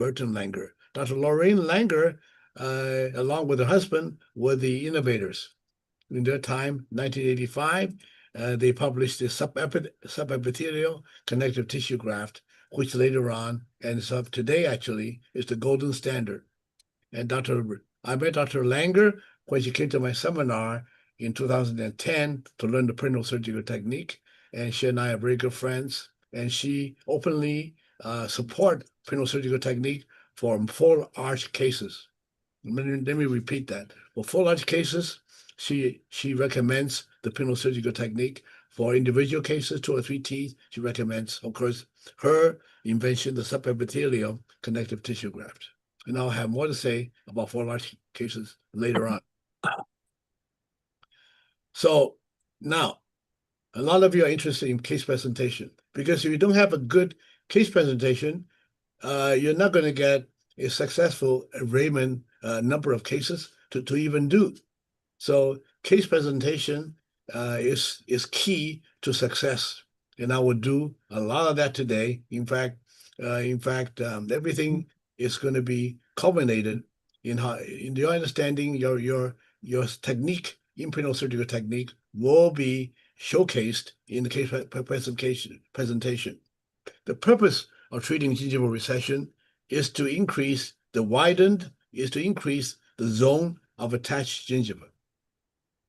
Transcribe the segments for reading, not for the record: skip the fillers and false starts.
Burton Langer. Dr. Lorraine Langer, along with her husband, were the innovators. In their time, 1985, they published the subepithelial connective tissue graft, which later on, and so today actually, is the golden standard. And I met Dr. Langer when she came to my seminar in 2010 to learn the perineal surgical technique. And she and I are very good friends. And she openly support perineal surgical technique for full arch cases. Let me repeat that. For full arch cases, she recommends the perineal surgical technique. For individual cases, 2 or 3 teeth, she recommends, of course, her invention, the subepithelial connective tissue graft. And I'll have more to say about full arch cases later on. So now, a lot of you are interested in case presentation because if you don't have a good case presentation, you're not going to get a successful Raymond number of cases to even do. So case presentation is key to success, and I will do a lot of that today. In fact, everything is going to be culminated in your understanding, your technique, imperial surgical technique will be showcased in the case presentation. The purpose of treating gingival recession is to increase the zone of attached gingiva.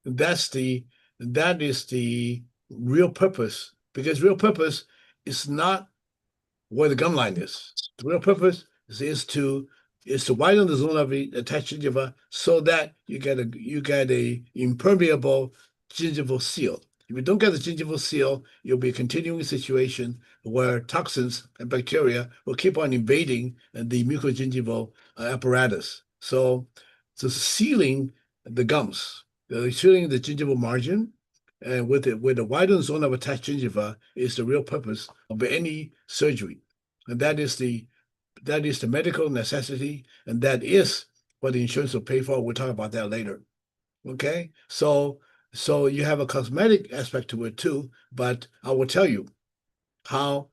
That is the real purpose, because real purpose is not where the gum line is. The real purpose is to widen the zone of the attached gingiva so that you get a impermeable gingival seal. If you don't get the gingival seal, you'll be a continuing situation where toxins and bacteria will keep on invading the mucogingival apparatus. So sealing the gums, sealing the gingival margin, and with the widened zone of attached gingiva is the real purpose of any surgery. And that is the medical necessity, and that is what the insurance will pay for. We'll talk about that later. Okay? So you have a cosmetic aspect to it too, but I will tell you how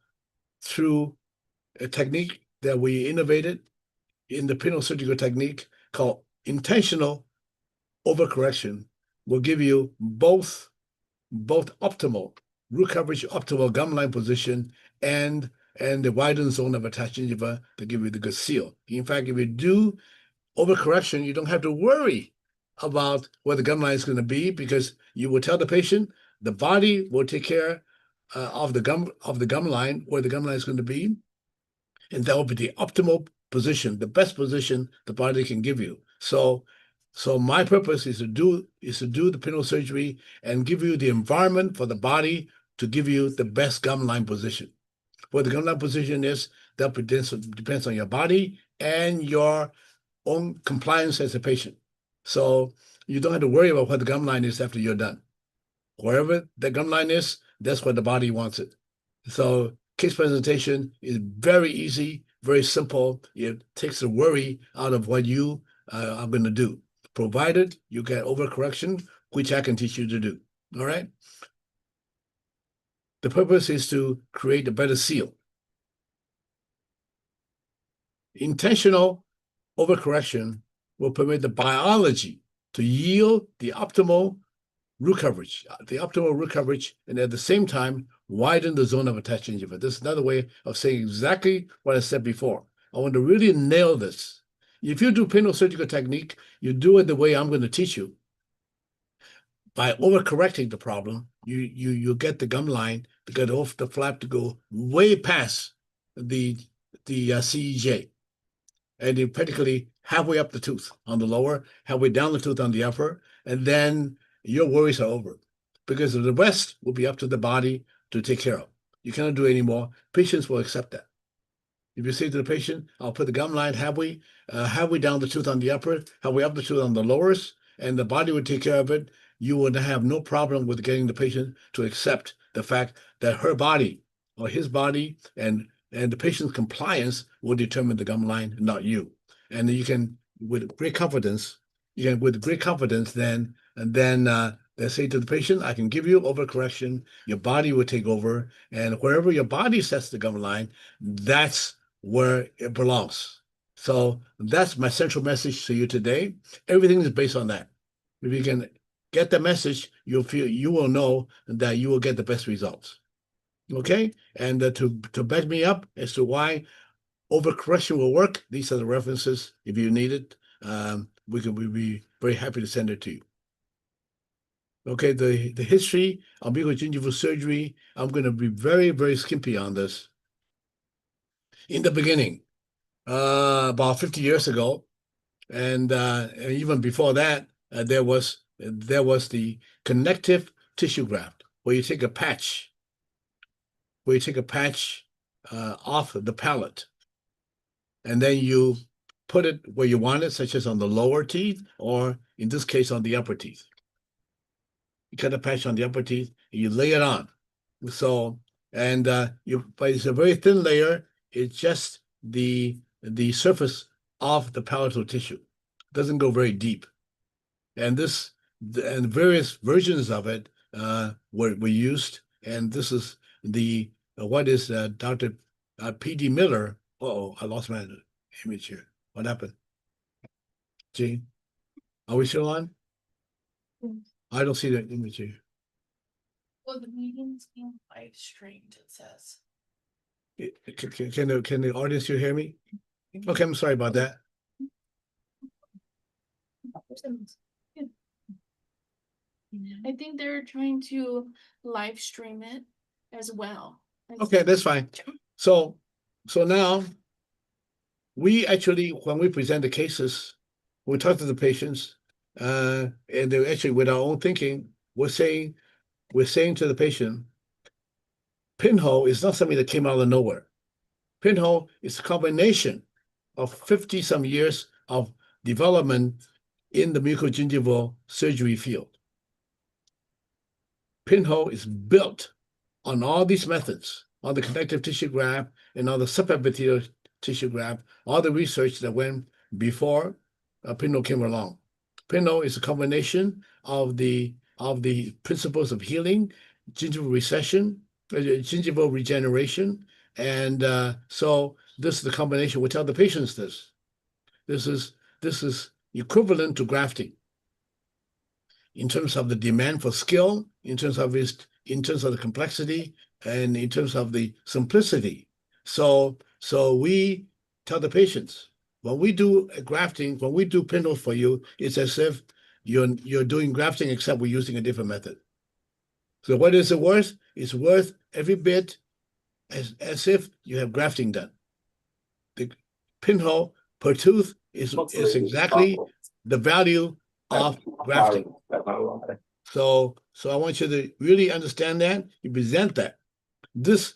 through a technique that we innovated in the perineal surgical technique called intentional overcorrection will give you both optimal root coverage, optimal gum line position, and the widened zone of attached gingiva to give you the good seal. In fact, if you do overcorrection, you don't have to worry about where the gum line is going to be, because you will tell the patient the body will take care of the gum line, where the gum line is going to be, and that will be the optimal position, the best position the body can give you. So my purpose is to do the perineal surgery and give you the environment for the body to give you the best gum line position. Where the gum line position is, that depends on your body and your own compliance as a patient. So you don't have to worry about what the gum line is after you're done. Wherever the gum line is, that's where the body wants it. So case presentation is very easy, very simple. It takes the worry out of what you are going to do, provided you get overcorrection, which I can teach you to do. All right? The purpose is to create a better seal. Intentional overcorrection will permit the biology to yield the optimal root coverage, and at the same time, widen the zone of attached gingiva. This is another way of saying exactly what I said before. I want to really nail this. If you do perineal surgical technique, you do it the way I'm going to teach you. By overcorrecting the problem, you get the gum line to get off the flap to go way past the CEJ, and practically halfway up the tooth on the lower, halfway down the tooth on the upper, and then your worries are over, because the rest will be up to the body to take care of. You cannot do any more. Patients will accept that. If you say to the patient, I'll put the gum line halfway down the tooth on the upper, halfway up the tooth on the lowers, and the body will take care of it, you would have no problem with getting the patient to accept the fact that her body or his body and the patient's compliance will determine the gum line, not you. And you can, with great confidence, then they say to the patient, I can give you overcorrection, your body will take over, and wherever your body sets the gum line, that's where it belongs. So that's my central message to you today. Everything is based on that. If you can get the message, you will know that you will get the best results. Okay, and to back me up as to why overcorrection will work, these are the references. If you need it, we'd be very happy to send it to you. Okay, the history of microgingival surgery, I'm going to be very, very skimpy on this. In the beginning, about 50 years ago, and even before that, there was the connective tissue graft, where you take a patch, off the palate, and then you put it where you want it, such as on the lower teeth, or in this case, on the upper teeth. You cut a patch on the upper teeth, and you lay it on. So, and but it's a very thin layer. It's just the surface of the palatal tissue. It doesn't go very deep. And various versions of it were used. And this is the what is Dr. P.D. Miller. Oh, I lost my image here. What happened? Gene, are we still on? I don't see the image here. Well, the meeting's being live streamed, it says. Can the audience here hear me? Okay, I'm sorry about that. I think they're trying to live stream it as well. Okay, that's fine. So now we actually, when we present the cases, we talk to the patients, and they actually, with our own thinking, we're saying to the patient, pinhole is not something that came out of nowhere. Pinhole is a combination of 50 some years of development in the mucogingival surgery field. Pinhole is built on all these methods, on the connective tissue graft and on the subepithelial tissue graft, all the research that went before pinhole came along. Pinhole is a combination of the principles of healing, gingival recession, gingival regeneration, and so this is the combination. We tell the patients this. This is equivalent to grafting in terms of the demand for skill, in terms of the complexity, and in terms of the simplicity. So we tell the patients, when we do grafting, when we do pinhole for you, it's as if you're doing grafting, except we're using a different method. So what is it worth? It's worth every bit as if you have grafting done. The pinhole per tooth is exactly the value of grafting. So I want you to really understand that, you present that. This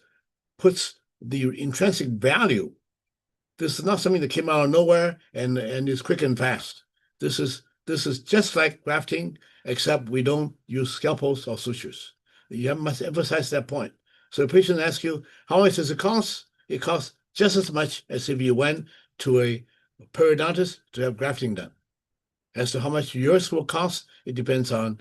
puts the intrinsic value. This is not something that came out of nowhere and is quick and fast. This is just like grafting, except we don't use scalpels or sutures. You must emphasize that point. So the patient asks you, how much does it cost? It costs just as much as if you went to a periodontist to have grafting done. As to how much yours will cost, it depends on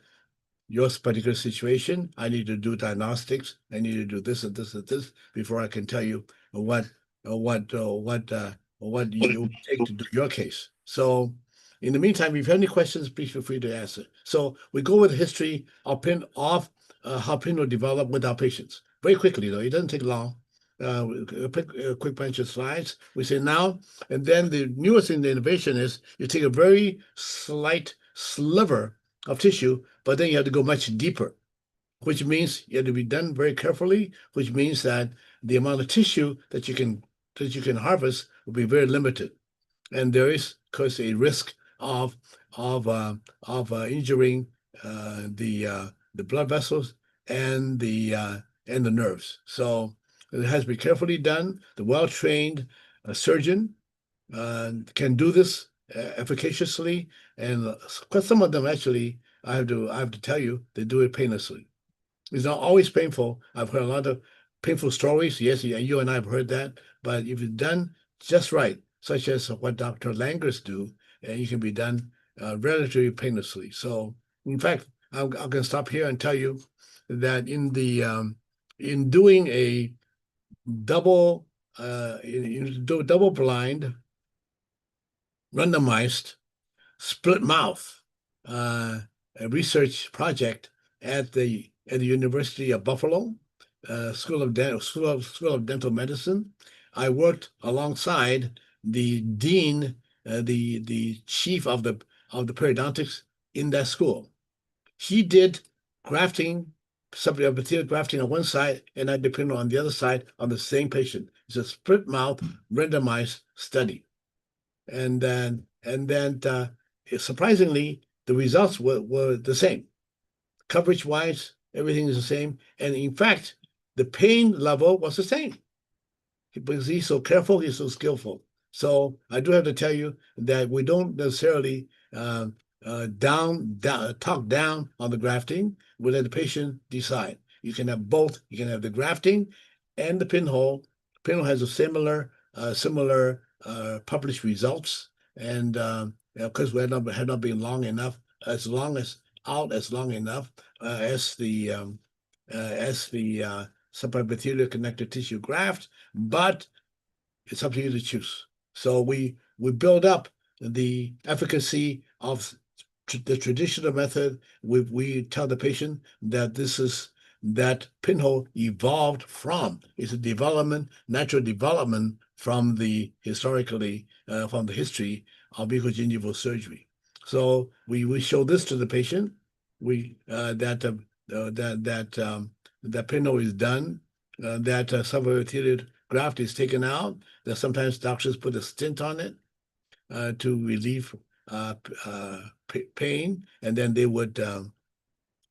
your particular situation. I need to do diagnostics. I need to do this and this and this before I can tell you what you take to do your case. So in the meantime, if you have any questions, please feel free to answer. So we go with the history of how pinhole developed with our patients. Very quickly, though. It doesn't take long. A quick bunch of slides. We say now, and then the newest thing, the innovation is you take a very slight sliver of tissue, but then you have to go much deeper, which means you have to be done very carefully, which means that the amount of tissue that you can harvest will be very limited. And there is, of course, a risk of injuring the blood vessels and the nerves. So it has to be carefully done. The well-trained surgeon can do this efficaciously, and some of them actually, I have to tell you, they do it painlessly. It's not always painful. I've heard a lot of painful stories. Yes, you and I have heard that. But if it's done just right, such as what Dr. Langers do, and it can be done relatively painlessly. So, in fact, I'm going to stop here and tell you that in doing a double blind randomized split mouth a research project at the University of Buffalo, School of Dental Medicine. I worked alongside the dean, the chief of the periodontics in that school. He did grafting, subepithelial grafting on one side, and I did pinhole on the other side on the same patient. It's a split mouth randomized study. And then surprisingly, the results were the same. Coverage wise, everything is the same. And in fact, the pain level was the same because he's so careful, he's so skillful. So I do have to tell you that we don't necessarily talk down on the grafting. We let the patient decide. You can have both. You can have the grafting and the pinhole. Pinhole has a similar published results, and because we had not been long enough, as long long enough as the subepithelial connective tissue graft, but it's up to you to choose. So we build up the efficacy of the traditional method. We tell the patient that that pinhole evolved from. It's a natural development from the from the history of buccal surgery. So we show this to the patient. We that pinhole is done, that subepithelial graft is taken out. That sometimes doctors put a stent on it to relieve pain, and then they would and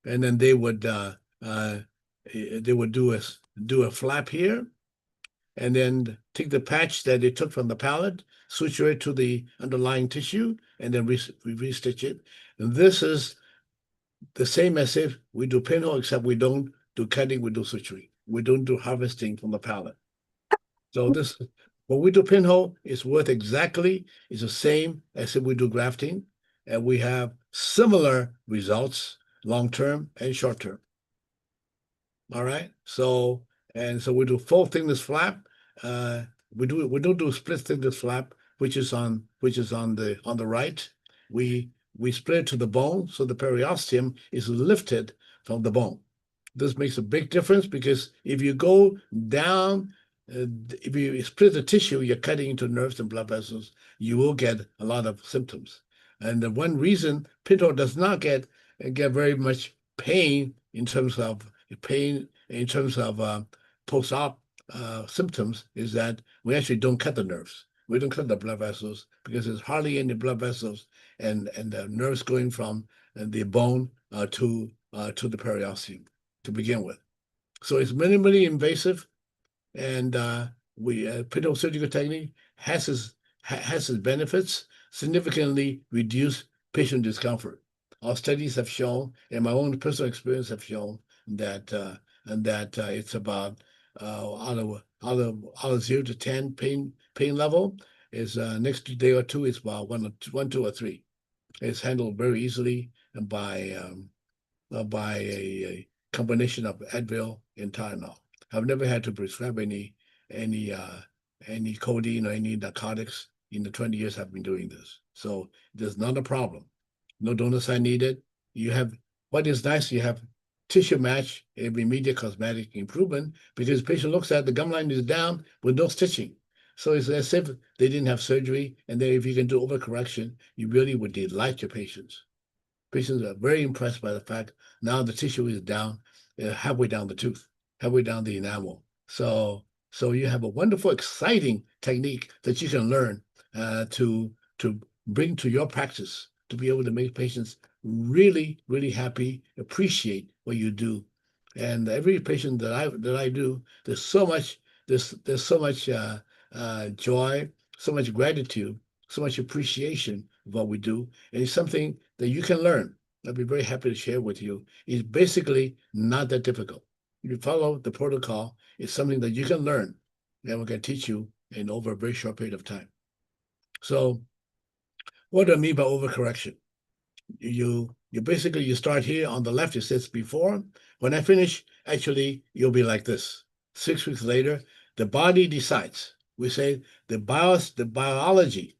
then they would do a flap here, and then take the patch that they took from the palate, suture it to the underlying tissue, and then restitch it. And this is the same as if we do pinhole, except we don't do cutting, we do suturing. We don't do harvesting from the palate. So when we do pinhole, it's the same as if we do grafting, and we have similar results, long-term and short-term. All right. So we do full thickness flap. We don't do split thickness flap, which is on the right. We split it to the bone, so the periosteum is lifted from the bone. This makes a big difference because if you go down, if you split the tissue, you're cutting into nerves and blood vessels, you will get a lot of symptoms. And the one reason pinhole does not get very much pain in terms of post-op symptoms is that we actually don't cut the nerves. We don't cut the blood vessels because there's hardly any blood vessels and the nerves going from the bone to the periosteum to begin with. So it's minimally invasive, and pinhole surgical technique has its benefits, significantly reduce patient discomfort. Our studies have shown, and my own personal experience have shown that it's about out of 0 to 10 pain level is next day or two is about 1, 2, or 3. It's handled very easily by a combination of Advil and Tylenol. I've never had to prescribe any codeine or any narcotics in the 20 years I've been doing this. So there's not a problem. No donor sign needed. What is nice, you have tissue match and immediate cosmetic improvement because the patient looks at the gum line is down with no stitching. So it's as if they didn't have surgery, and then if you can do overcorrection, you really would delight your patients. Patients are very impressed by the fact now the tissue is down, halfway down the tooth, halfway down the enamel. So you have a wonderful, exciting technique that you can learn to bring to your practice to be able to make patients really, really happy, appreciate what you do. And every patient that I do, there's so much joy, so much gratitude, so much appreciation of what we do, and it's something that you can learn. I'd be very happy to share with you. It's basically not that difficult. If you follow the protocol, it's something that you can learn, and we can teach you in over a very short period of time. So what do I mean by overcorrection? You basically you start here on the left, it says before. When I finish, actually, you'll be like this. 6 weeks later, the body decides. We say the biology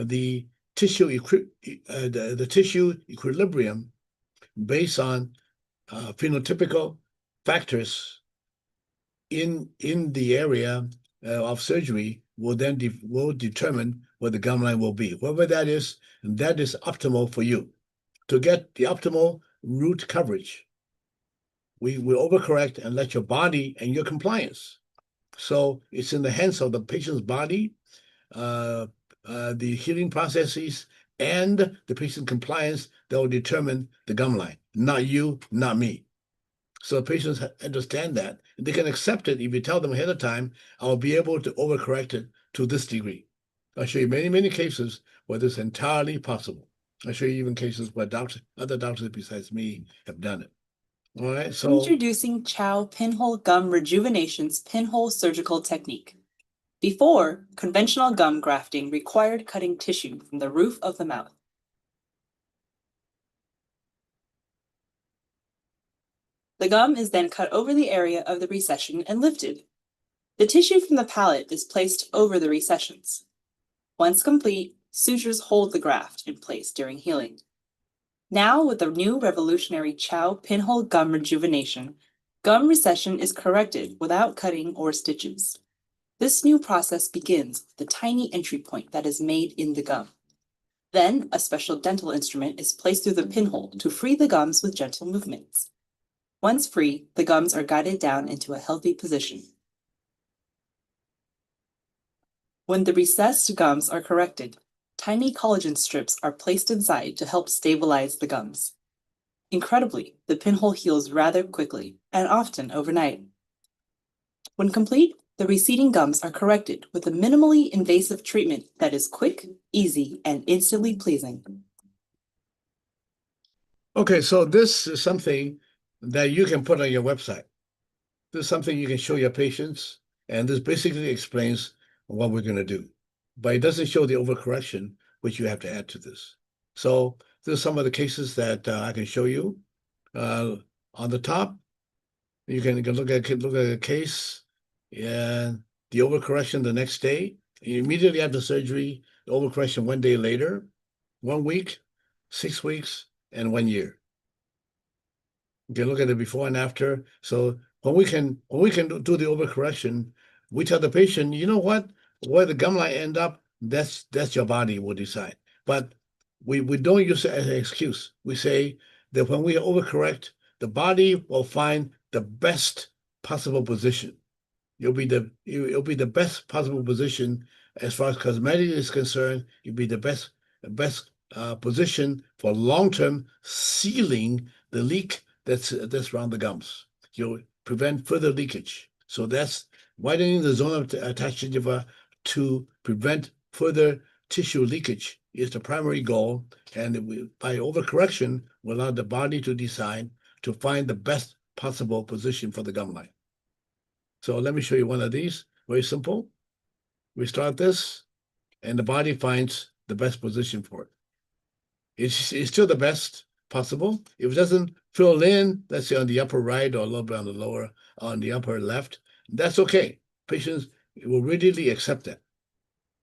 the tissue the tissue equilibrium based on phenotypical factors in the area of surgery will then will determine what the gum line will be. Whatever that is optimal for you. To get the optimal root coverage, we will overcorrect and let your body and your compliance. So it's in the hands of the patient's body, the healing processes, and the patient compliance that will determine the gum line. Not you, not me. So patients understand that. They can accept it if you tell them ahead of time, I'll be able to overcorrect it to this degree. I'll show you many, many cases where this is entirely possible. I'll show you even cases where other doctors besides me have done it. All right, so Introducing Chow Pinhole Gum Rejuvenation's pinhole surgical technique. Before, conventional gum grafting required cutting tissue from the roof of the mouth. The gum is then cut over the area of the recession and lifted. The tissue from the palate is placed over the recessions. Once complete, sutures hold the graft in place during healing. Now, with the new revolutionary Chow Pinhole Gum Rejuvenation, gum recession is corrected without cutting or stitches. This new process begins with the tiny entry point that is made in the gum. Then, a special dental instrument is placed through the pinhole to free the gums with gentle movements. Once free, the gums are guided down into a healthy position. When the recessed gums are corrected, tiny collagen strips are placed inside to help stabilize the gums. Incredibly, the pinhole heals rather quickly and often overnight. When complete, the receding gums are corrected with a minimally invasive treatment that is quick, easy, and instantly pleasing. okay, so this is something that you can put on your website. This is something you can show your patients, and this basically explains what we're going to do. But it doesn't show the overcorrection, which you have to add to this. So these are some of the cases that I can show you. On the top, you can look at a case and the overcorrection the next day. Immediately after surgery, the overcorrection 1 day later, 1 week, 6 weeks, and 1 year. You can look at the before and after. So when we can do the overcorrection, we tell the patient, you know what, where the gum line end up, that's your body will decide. But we don't use it as an excuse. We say that when we overcorrect, the body will find the best possible position. It'll be the best possible position as far as cosmetic is concerned. It'll be the best position for long-term sealing the leak that's around the gums. You'll prevent further leakage. So that's widening the zone of attached gingiva to prevent further tissue leakage is the primary goal. And by overcorrection, we allow the body to decide to find the best possible position for the gum line. So let me show you one of these. Very simple. We start this, and the body finds the best position for it. It's still the best possible. If it doesn't fill in, let's say on the upper right or a little bit on the lower, on the upper left, that's okay. Patients will readily accept that.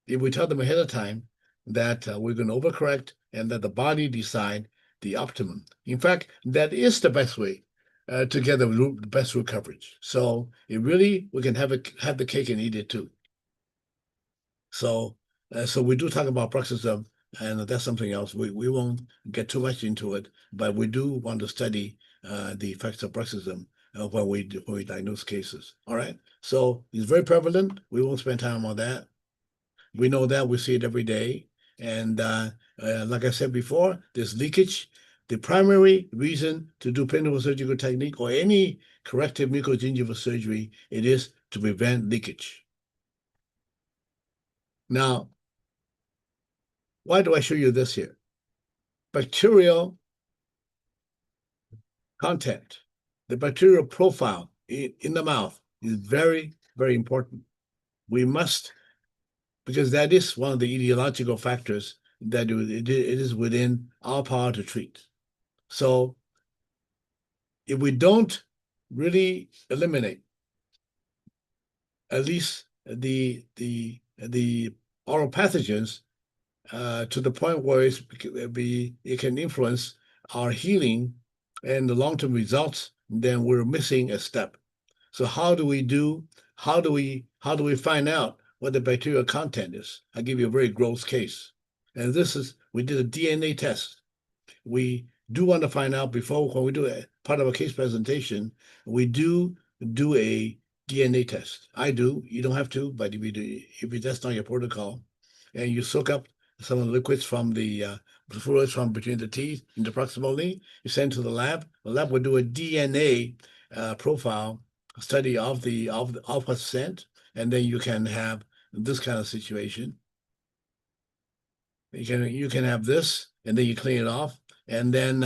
If we tell them ahead of time that we're going to overcorrect and that the body decide the optimum. In fact, that is the best way to get the best root coverage. So it really, we can have the cake and eat it too. So we do talk about bruxism, and that's something else. We won't get too much into it, but we do want to study the effects of bruxism when we diagnose cases. All right. So it's very prevalent. We won't spend time on that. We know that we see it every day. And like I said before, there's leakage. The primary reason to do pinhole surgical technique or any corrective mucogingival surgery, it is to prevent leakage. Now, why do I show you this here? Bacterial content, the bacterial profile in the mouth is very, very important. We must, because that is one of the etiological factors that it is within our power to treat. So if we don't really eliminate at least the oral pathogens, to the point where it can influence our healing and the long-term results, then we're missing a step. So how do we find out what the bacterial content is? I'll give you a very gross case. And we did a DNA test. We do want to find out before when we do part of a case presentation, we do a DNA test. I do. You don't have to, but if that's not your protocol, and you soak up some of the liquids from the fluids from between the teeth interproximally, you send to the lab. The lab will do a DNA profile study of what's sent, and then you can have this kind of situation. You can have this, and then you clean it off, and then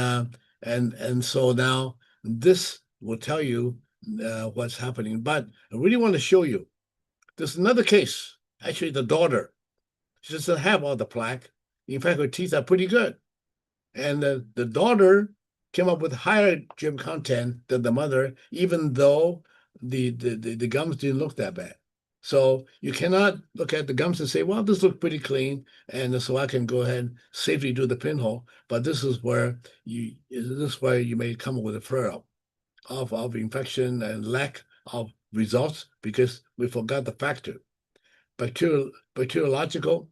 and so now this will tell you what's happening. But I really want to show you. There's another case. Actually, the daughter, she doesn't have all the plaque. In fact, her teeth are pretty good, and the daughter came up with higher germ content than the mother, even though the gums didn't look that bad. So you cannot look at the gums and say, well, this looks pretty clean, and so I can go ahead and safely do the pinhole. But this is where you may come up with a flare-up of infection and lack of results because we forgot the factor. Bacteriological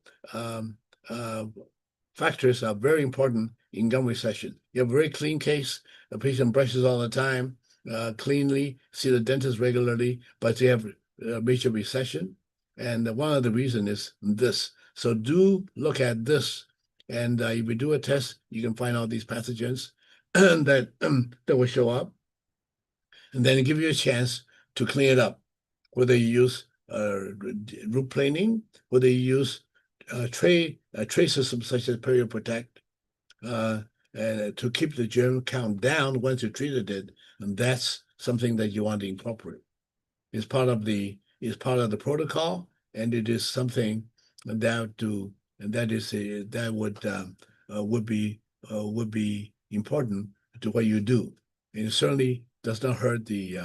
factors are very important in gum recession. You have a very clean case. The patient brushes all the time, cleanly, see the dentist regularly, but they have major recession. And one of the reasons is this. So do look at this. And if we do a test, you can find out these pathogens that will show up. And then give you a chance to clean it up, whether you use root planing, whether you use tray systems such as PerioProtect, to keep the germ count down once you treated it, and that's something that you want to incorporate. It's part of the protocol, and it is something that would be important to what you do. And it certainly does not hurt the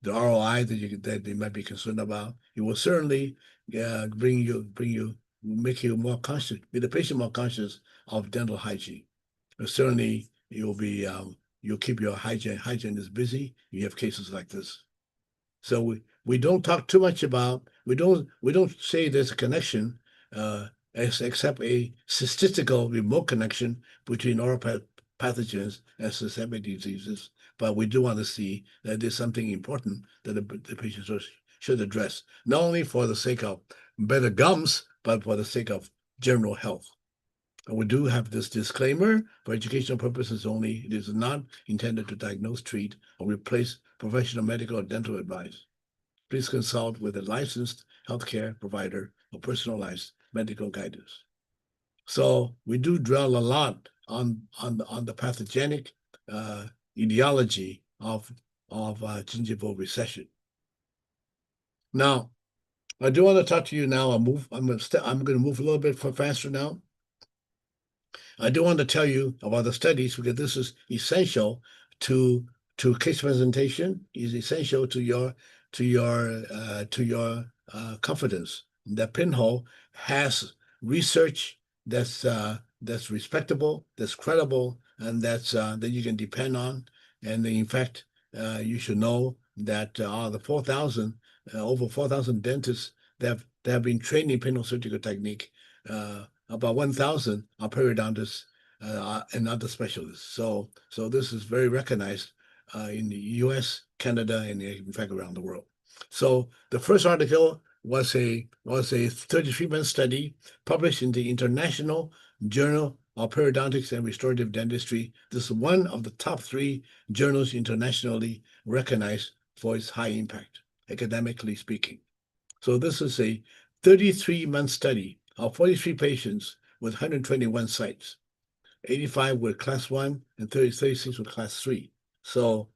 ROI that they might be concerned about. It will certainly make you more conscious, make the patient more conscious of dental hygiene. But certainly you'll keep your hygiene is busy. You have cases like this. So we don't talk too much about, we don't say there's a connection, except a statistical remote connection between oral pathogens and systemic diseases. But we do want to see that there's something important that the patients should address, not only for the sake of better gums, but for the sake of general health. And we do have this disclaimer for educational purposes only. It is not intended to diagnose, treat, or replace professional medical or dental advice. Please consult with a licensed healthcare provider or personalized medical guidance. So we do dwell a lot on the pathogenic etiology of gingival recession. Now, I do want to talk to you now. I'm going to move a little bit faster now. I do want to tell you about the studies because this is essential to case presentation. Is essential to your confidence. That pinhole has research that's respectable, that's credible, and that you can depend on. And in fact, you should know that the 4,000 over 4,000 dentists that have been trained in pinhole surgical technique, about 1,000 are periodontists and other specialists. So this is very recognized in the U.S., Canada, and in fact around the world. So the first article was a 33-month study published in the International Journal of Periodontics and Restorative Dentistry. This is one of the top 3 journals internationally recognized for its high impact, academically speaking. So this is a 33-month study of 43 patients with 121 sites. 85 were class 1 and 36 were class 3. So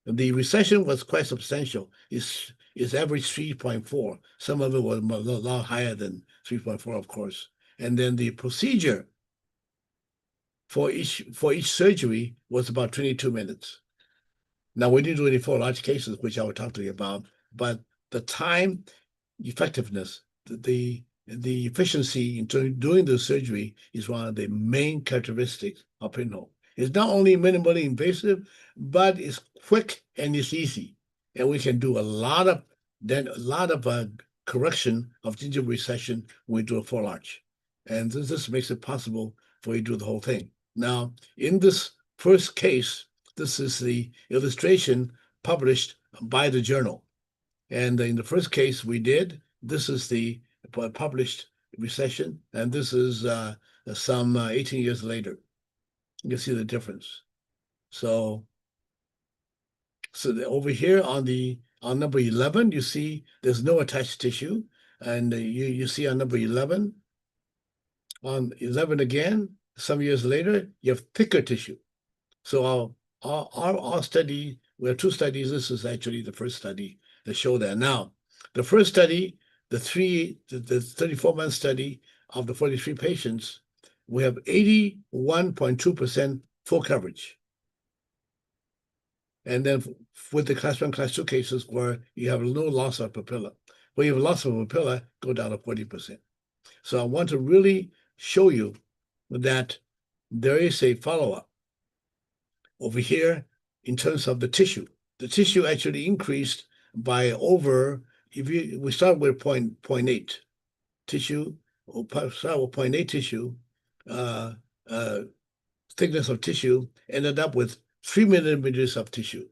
the recession was quite substantial. It's average 3.4. Some of it was a lot higher than 3.4, of course. And then the procedure for each surgery was about 22 minutes. Now, we didn't do any 4 large cases, which I will talk to you about, but the time effectiveness, the the efficiency in doing the surgery is one of the main characteristics of pinhole. It's not only minimally invasive, but it's quick and it's easy. And we can do a lot of correction of gingival recession when we do a full arch. And this makes it possible for you to do the whole thing. Now, in this first case, this is the illustration published by the journal. And in the first case we did, this is the published recession, and this is some 18 years later. You can see the difference. So over here on number 11, you see there's no attached tissue, and you see on number 11, on 11 again, some years later, you have thicker tissue. So our study, we have two studies. This is actually the first study that showed that. Now, the first study, the 34-month study of the 43 patients, we have 81.2% full coverage. And then with the class 1, class 2 cases where you have no loss of papilla, where you have loss of papilla, go down to 40%. So I want to really show you that there is a follow-up over here in terms of the tissue. The tissue actually increased by over, we start with 0.8 tissue, or start with 0.8 tissue, thickness of tissue, ended up with 3 millimeters of tissue.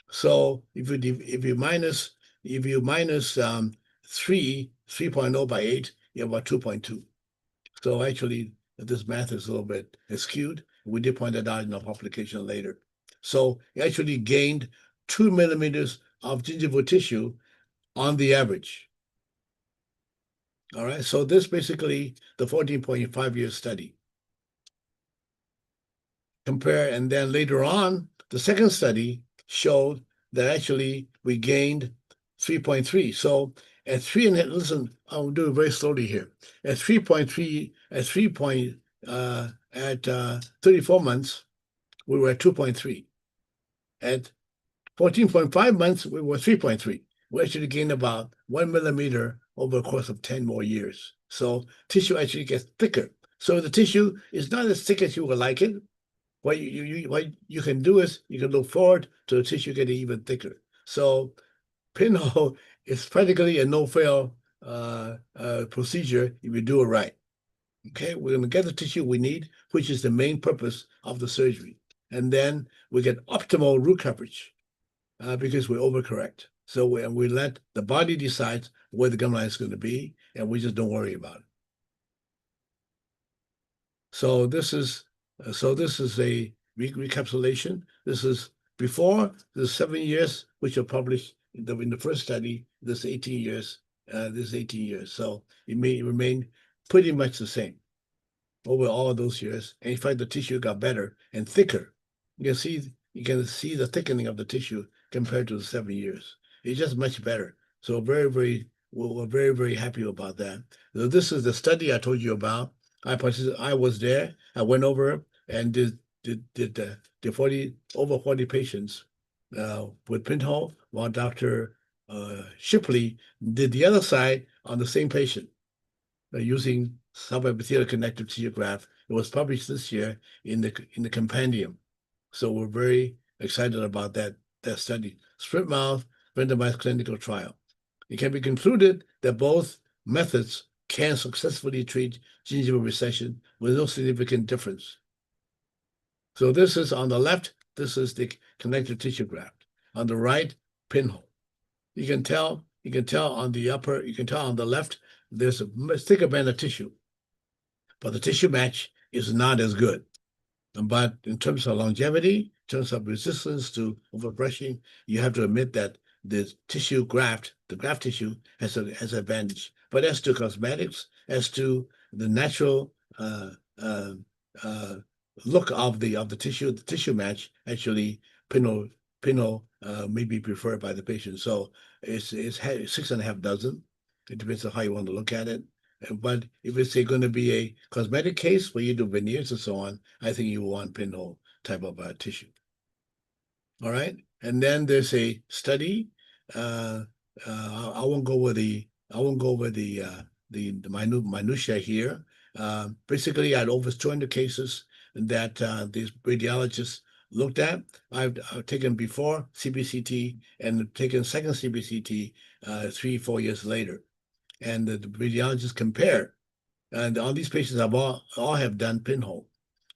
So if you minus 3.0 by 8, you have about 2.2. So actually, this math is a little bit skewed. We did point that out in our publication later. So you actually gained 2 millimeters of gingival tissue on the average. All right, so this basically the 14.5-year study. Compare, and then later on, the second study showed that actually we gained 3.3. So at 3.5, listen, I'll do it very slowly here. At 3.3, at 34 months, we were at 2.3. At 14.5 months, we were 3.3. We actually gained about 1 millimeter over the course of 10 more years. So tissue actually gets thicker. So the tissue is not as thick as you would like it. What you can do is you can look forward to the tissue getting even thicker. So pinhole is practically a no-fail procedure if you do it right. Okay, we're going to get the tissue we need, which is the main purpose of the surgery. And then we get optimal root coverage because we overcorrect. So we let the body decide where the gum line is going to be, and we just don't worry about it. So this is a recapitulation. This is before the 7 years, which are published in the first study. This 18 years. So it may remain pretty much the same over all those years. And in fact, the tissue got better and thicker. You can see the thickening of the tissue compared to the 7 years. It's just much better. So we're very, very happy about that. So this is the study I told you about. I was there. I went over and did over 40 patients with pinhole, while Dr. Shipley did the other side on the same patient using subepithelial connective tissue graft. It was published this year in the compendium. So we're very excited about that study. Strip mouth randomized clinical trial. It can be concluded that both methods can successfully treat gingival recession with no significant difference. So this is on the left, this is the connective tissue graft. On the right, pinhole. You can tell on the left, there's a much thicker band of tissue, but the tissue match is not as good. But in terms of longevity, in terms of resistance to overbrushing, you have to admit that the graft tissue has an advantage. But as to cosmetics, as to the natural look of the tissue match, actually pinhole may be preferred by the patient. So it's 6.5 dozen. It depends on how you want to look at it. But if it's going to be a cosmetic case where you do veneers and so on, I think you want pinhole type of tissue. All right, and then there's a study. I won't go over the the minutia here. Basically, I had over 200 cases that these radiologists looked at. I've taken before CBCT and taken second CBCT 3-4 years later, and the radiologists compare. And all these patients have all have done pinhole.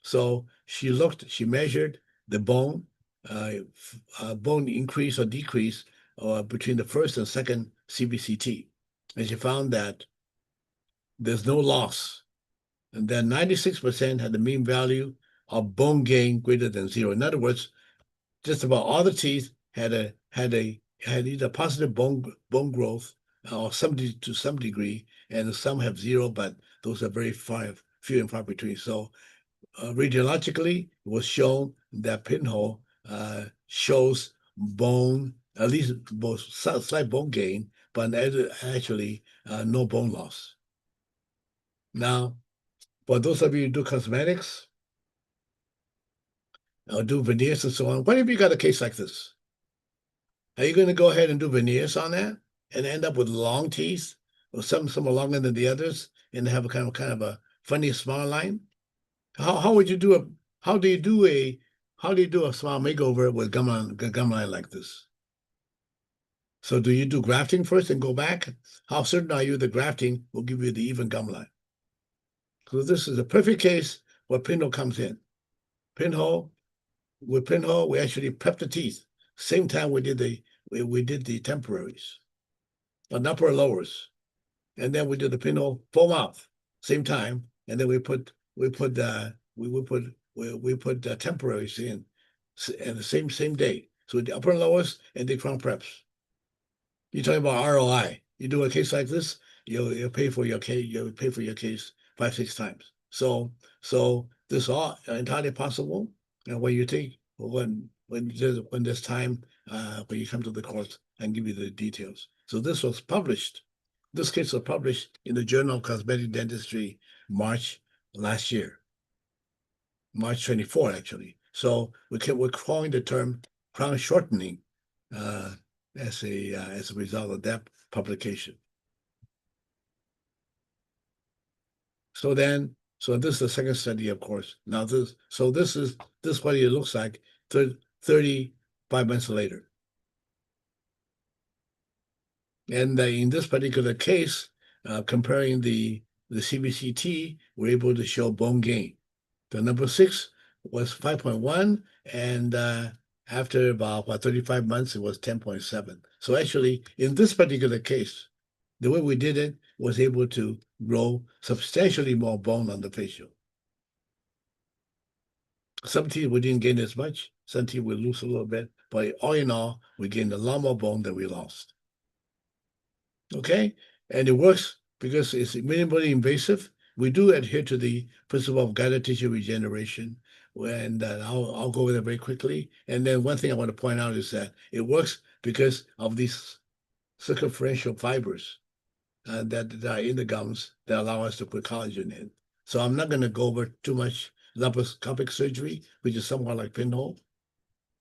So she measured the bone, bone increase or decrease between the first and second CBCT, and she found that there's no loss, and then 96% had the mean value of bone gain greater than 0. In other words, just about all the teeth had either positive bone growth or to some degree, and some have 0, but those are very few and far between. So radiologically, it was shown that pinhole shows bone, at least both slight bone gain, but actually no bone loss. Now, for those of you who do cosmetics or do veneers and so on, what if you got a case like this? Are you going to go ahead and do veneers on that and end up with long teeth, or some are longer than the others, and have a kind of a funny smile line? How would you do a how do you do a smile makeover with gum line like this? So do you do grafting first and go back? How certain are you the grafting will give you the even gum line? So this is a perfect case where pinhole comes in. With pinhole, we actually prepped the teeth. Same time we did the temporaries, on upper and lowers, and then we did the pinhole full mouth. Same time, and then we put temporaries in, and the same day. So the upper and lowers and the crown preps. You're talking about ROI. You do a case like this, you'll pay for your case. You'll pay for your case 5-6 times. So this is all entirely possible. And when you take when there's time when you come to the court and give you the details. So this was published. This case was published in the Journal of Cosmetic Dentistry March last year, March 24, actually. So we're calling the term crown shortening as a result of that publication. So this is the second study, of course. Now this is what it looks like 35 months later. And in this particular case, comparing the CBCT, we're able to show bone gain. The number 6 was 5.1, and after about 35 months, it was 10.7. So actually, in this particular case, the way we did it was able to grow substantially more bone on the facial. Some teeth we didn't gain as much, some teeth we lose a little bit, but all in all, we gained a lot more bone than we lost. Okay, and it works because it's minimally invasive. We do adhere to the principle of guided tissue regeneration, and I'll go over that very quickly. And then one thing I want to point out is that it works because of these circumferential fibers that are in the gums that allow us to put collagen in. So I'm not going to go over too much laparoscopic surgery, which is somewhat like pinhole.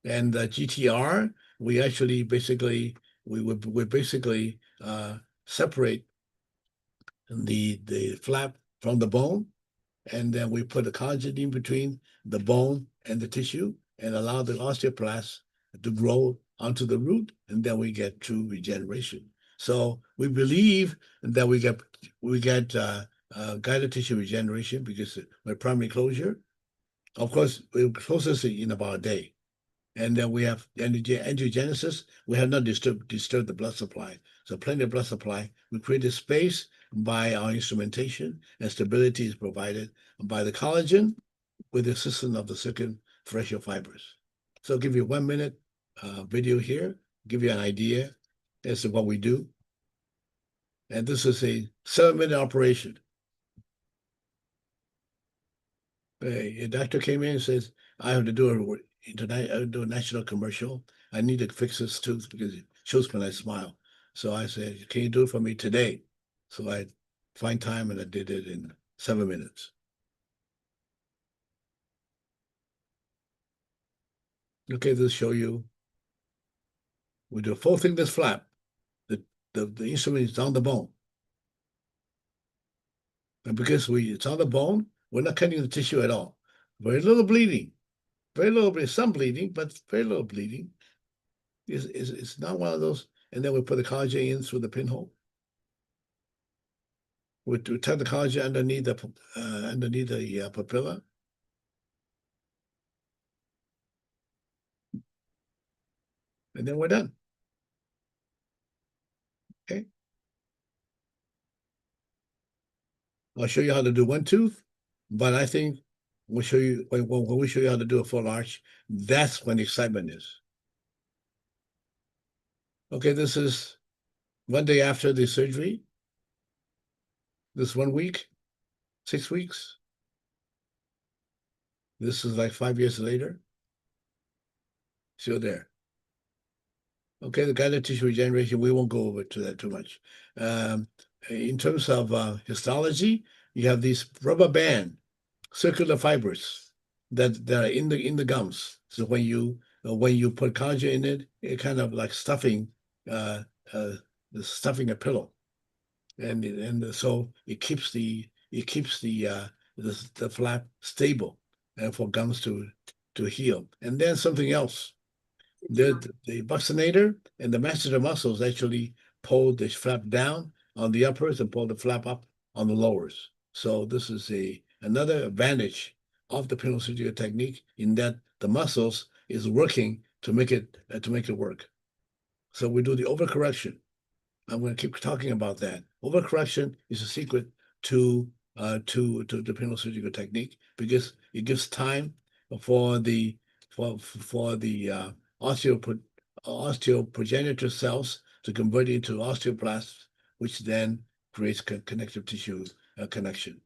And GTR, we actually basically separate the flap from the bone, and then we put a collagen in between the bone and the tissue and allow the osteoblast to grow onto the root, and then we get true regeneration. So we believe that we get guided tissue regeneration because with primary closure. Of course, we close this in about a day. And then we have angiogenesis. We have not disturbed the blood supply. So plenty of blood supply. We created space by our instrumentation, and stability is provided by the collagen with the assistance of the circumferential fibers. So I'll give you a 1-minute video here, give you an idea as to what we do. And this is a 7-minute operation. A doctor came in and says, I have to do a national commercial. I need to fix this tooth because it shows when I smile. So I said, can you do it for me today? So I find time and I did it in 7 minutes. Okay, this show you. We do a full thickness flap. The instrument is on the bone. And because it's on the bone, we're not cutting the tissue at all. Very little bleeding. Very little bleeding. Some bleeding, but very little bleeding. It's not one of those. And then we put the collagen in through the pinhole. We tuck the collagen underneath the papilla. And then we're done. Okay. I'll show you how to do one tooth, but I think we'll show you when we show you how to do a full arch, that's when the excitement is. Okay, this is one day after the surgery. This 1 week, 6 weeks. This is like 5 years later. Still there. Okay, the guided tissue regeneration, we won't go over to that too much. In terms of histology, you have these rubber band circular fibers that are in the gums. So when you put collagen in it, it kind of like stuffing stuffing a pillow, and so it keeps the flap stable and for gums to heal. And then something else. The buccinator and the masseter muscles actually pull the flap down on the uppers and pull the flap up on the lowers. So this is another advantage of the pinhole surgical technique in that the muscles is working to make it work. So we do the overcorrection. I'm going to keep talking about that. Overcorrection is a secret to the pinhole surgical technique because it gives time for the osteoprogenitor cells to convert into osteoblasts, which then creates connective tissue connection.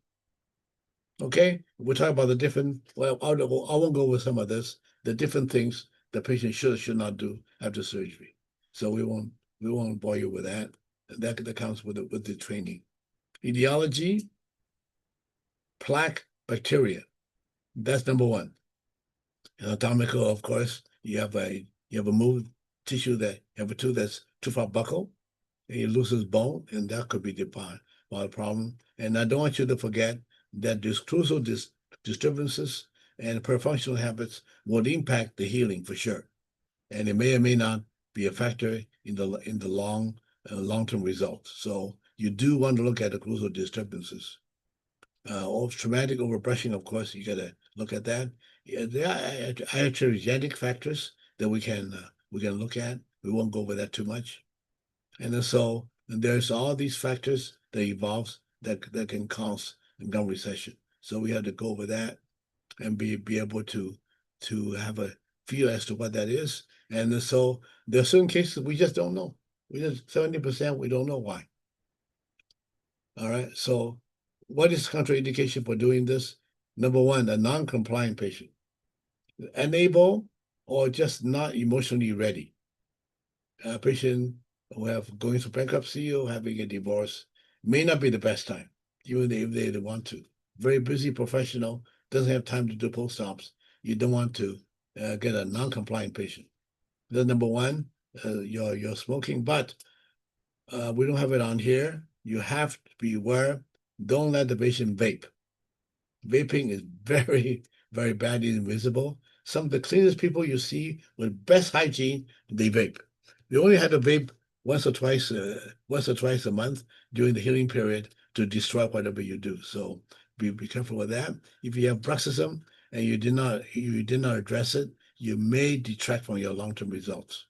Okay, we'll talk about the different, well, I won't go over some of this, the different things the patient should or should not do after surgery. So we won't bore you with that. That comes with the training. Etiology, plaque, bacteria. That's number one. Anatomical, of course, you have a moved tissue you have a tooth that's too far buccal, and you lose his bone, and that could be the problem. And I don't want you to forget that disclusal disturbances and perfunctional habits would impact the healing for sure, and it may or may not be a factor in the long-term results. So you do want to look at occlusal disturbances. Traumatic overbrushing, of course, you got to look at that. Yeah, there are iatrogenic factors that we can look at. We won't go over that too much. And then so there's all these factors that evolves that can cause gum recession. So we have to go over that and be able to have a feel as to what that is. And then so there are certain cases we just don't know. We just 70% we don't know why. All right. So what is contraindication for doing this? Number one, a non-compliant patient, unable or just not emotionally ready. A patient who have going through bankruptcy or having a divorce may not be the best time, even if they want to. Very busy professional, doesn't have time to do post-ops. You don't want to get a non-compliant patient. Then number one, you're smoking, but we don't have it on here. You have to be aware. Don't let the patient vape. Vaping is very, very bad and invisible. Some of the cleanest people you see with best hygiene, they vape. They only had to vape once or twice a month during the healing period to destroy whatever you do. So be careful with that. If you have bruxism and you did not address it, you may detract from your long-term results.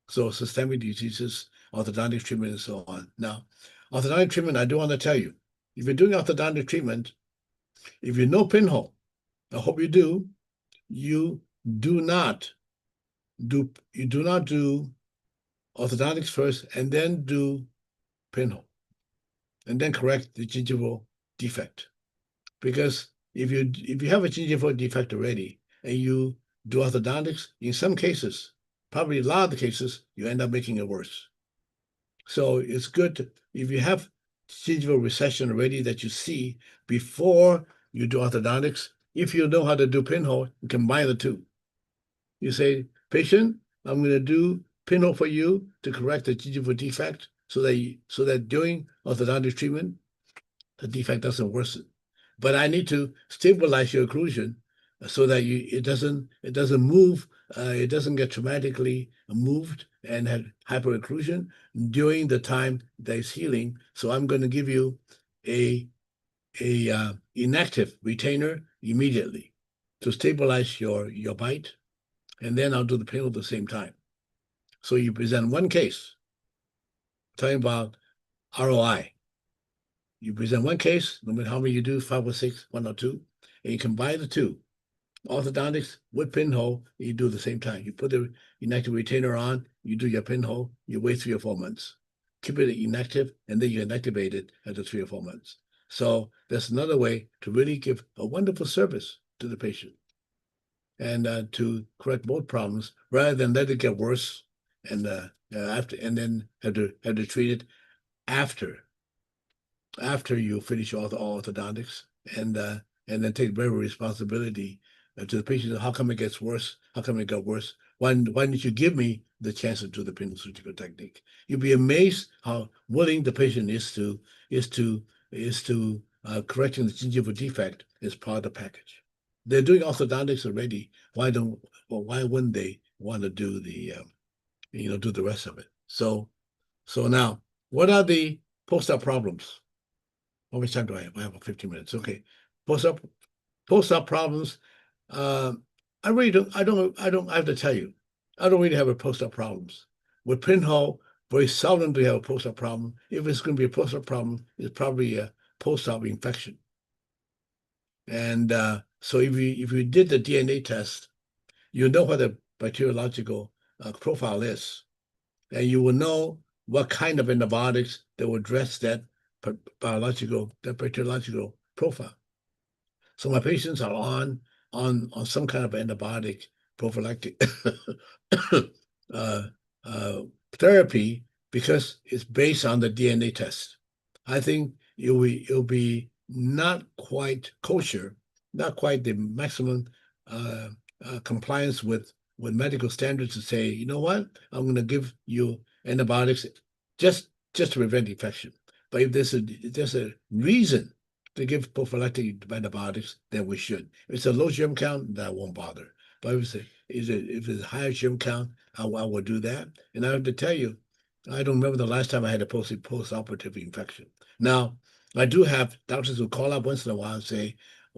So systemic diseases, orthodontic treatment, and so on. Now, orthodontic treatment, I do want to tell you, if you're doing orthodontic treatment, if you know pinhole, I hope you do, you do not do orthodontics first and then do pinhole and then correct the gingival defect. Because if you have a gingival defect already and you do orthodontics, in some cases, probably a lot of the cases, you end up making it worse. So it's good if you have gingival recession already that you see before you do orthodontics. If you know how to do pinhole, you combine the two. You say, patient, I'm going to do pinhole for you to correct the gingival defect so that during orthodontic treatment, the defect doesn't worsen. But I need to stabilize your occlusion so that it doesn't move, it doesn't get traumatically moved and have hyperocclusion during the time that it's healing. So I'm going to give you a inactive retainer immediately to stabilize your bite, and then I'll do the pinhole at the same time. So you present one case, talking about ROI. You present one case, no matter how many you do, 5 or 6, 1 or 2, and you combine the two. Orthodontics with pinhole, you do the same time. You put the inactive retainer on, you do your pinhole, you wait 3 or 4 months. Keep it inactive, and then you inactivate it after 3 or 4 months. So that's another way to really give a wonderful service to the patient and to correct both problems rather than let it get worse and then have to treat it after you finish all the orthodontics and then take very responsibility to the patient. How come it gets worse? How come it got worse? Why didn't you give me the chance to do the pinhole surgical technique? You'd be amazed how willing the patient is to correcting the gingival defect as part of the package. They're doing orthodontics already. Why wouldn't they want to do the do the rest of it? So now, what are the post-op problems? How much time do I have? I have 15 minutes. Okay. Post-op problems. I really don't, I have to tell you, I don't really have a post-op problems. With pinhole, very seldom do we have a post-op problem. If it's going to be a post-op problem, it's probably a post-op infection. And so if you did the DNA test, you know what the bacteriological profile is. And you will know what kind of antibiotics that will address that bacteriological profile. So my patients are on some kind of antibiotic prophylactic therapy because it's based on the DNA test. I think it'll be not quite kosher, not quite the maximum compliance with medical standards to say, you know what, I'm going to give you antibiotics just to prevent infection. But if there's a reason to give prophylactic antibiotics, then we should. If it's a low germ count, that won't bother. But if it's a higher germ count, I will do that. And I have to tell you, I don't remember the last time I had a post-operative infection. Now, I do have doctors who call up once in a while and say,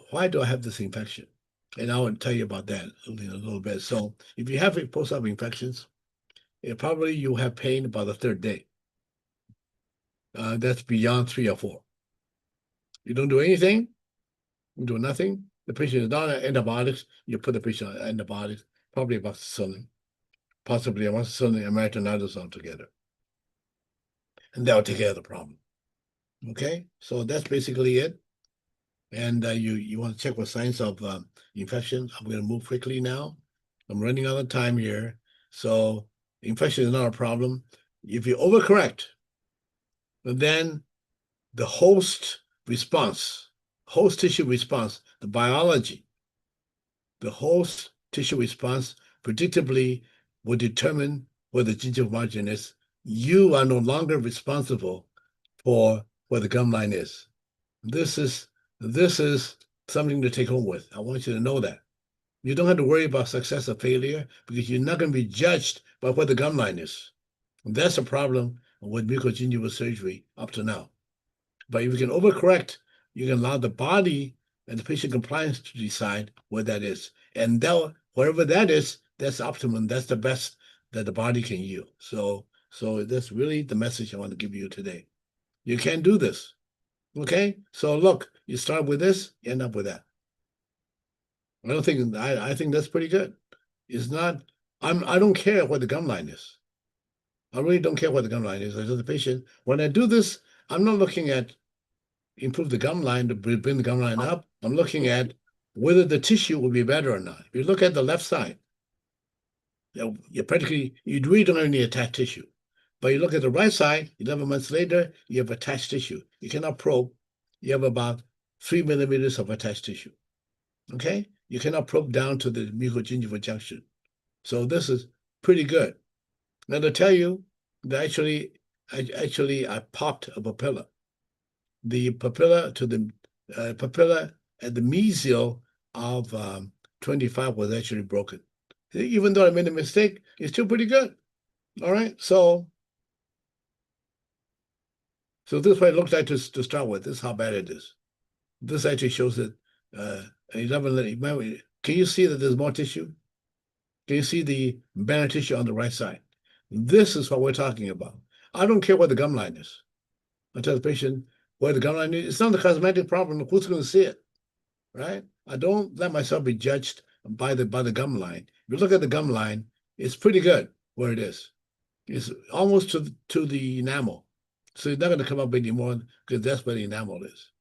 why do I have this infection? And I will tell you about that in a little bit. So if you have post-op infections, probably you have pain about the 3rd day. That's beyond 3 or 4. You don't do anything, you do nothing. The patient is not on antibiotics. You put the patient on antibiotics, probably amoxicillin, possibly amoxicillin and metronidazole together. And that will take care of the problem. Okay, so that's basically it. And you want to check for signs of infection. I'm going to move quickly now. I'm running out of time here. So infection is not a problem. If you overcorrect, then the host tissue response, the biology, the host tissue response predictably will determine where the gingival margin is. You are no longer responsible for where the gum line is. This is something to take home with. I want you to know that. You don't have to worry about success or failure because you're not going to be judged by where the gum line is. And that's a problem with mucogingival surgery up to now. But if you can overcorrect, you can allow the body and the patient compliance to decide where that is. And wherever that is, that's optimum. That's the best that the body can yield. So that's really the message I want to give you today. You can do this. Okay? So look, you start with this, you end up with that. I think that's pretty good. It's not, I don't care what the gum line is. I really don't care what the gum line is. I tell the patient, when I do this, I'm not looking at improve the gum line to bring the gum line up. I'm looking at whether the tissue will be better or not. If you look at the left side, you really don't have any attached tissue. But you look at the right side, 11 months later, you have attached tissue. You cannot probe. You have about 3 millimeters of attached tissue. Okay? You cannot probe down to the mucogingival junction. So this is pretty good. Now to tell you that I popped a papilla. the papilla to the papilla at the mesial of 25 was actually broken. Even though I made a mistake, it's still pretty good. All right, so this is what it looks like to start with. This is how bad it is. This actually shows that 11. Can you see that there's more tissue? Can you see the banner tissue on the right side? This is what we're talking about. I don't care what the gum line is. I tell the patient where the gum line is. It's not the cosmetic problem. Who's going to see it, right? I don't let myself be judged by the gum line. If you look at the gum line, it's pretty good where it is. It's almost to the enamel. So it's not going to come up anymore because that's where the enamel is.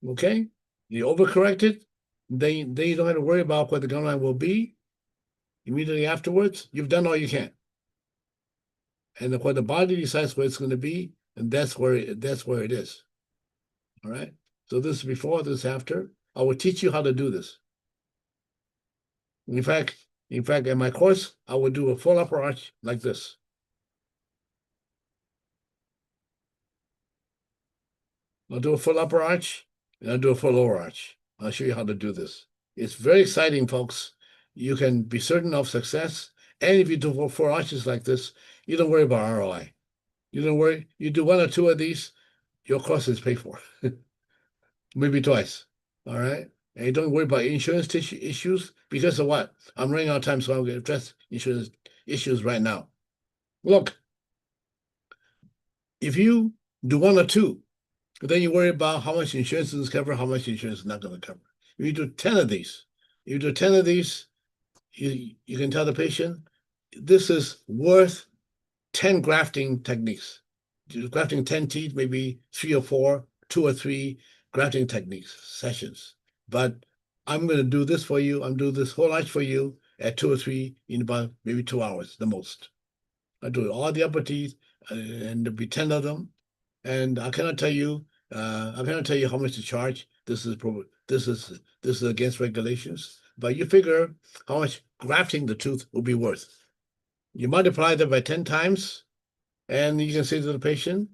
Okay? You overcorrect it, then you don't have to worry about what the gum line will be. Immediately afterwards, you've done all you can. And when the body decides where it's going to be, and that's where it is. All right? So this is before, this is after. I will teach you how to do this. In fact, in my course, I will do a full upper arch like this. I'll do a full upper arch, and I'll do a full lower arch. I'll show you how to do this. It's very exciting, folks. You can be certain of success. And if you do 4 arches like this, you don't worry about ROI. You don't worry. You do 1 or 2 of these, your course is paid for. Maybe twice. All right? And you don't worry about insurance issues because of what? I'm running out of time, so I'm going to address insurance issues right now. Look, if you do 1 or 2, then you worry about how much insurance is covered, how much insurance is not going to cover. If you do 10 of these, you can tell the patient, this is worth 10 grafting techniques. Grafting 10 teeth, maybe 3 or 4, 2 or 3 grafting techniques, sessions. But I'm going to do this for you. I'm doing this whole arch for you at 2 or 3 in about maybe 2 hours, the most. I do all the upper teeth, and there'll be 10 of them. And I cannot tell you how much to charge. This is against regulations. But you figure how much grafting the tooth will be worth. You multiply that by 10 times, and you can say to the patient,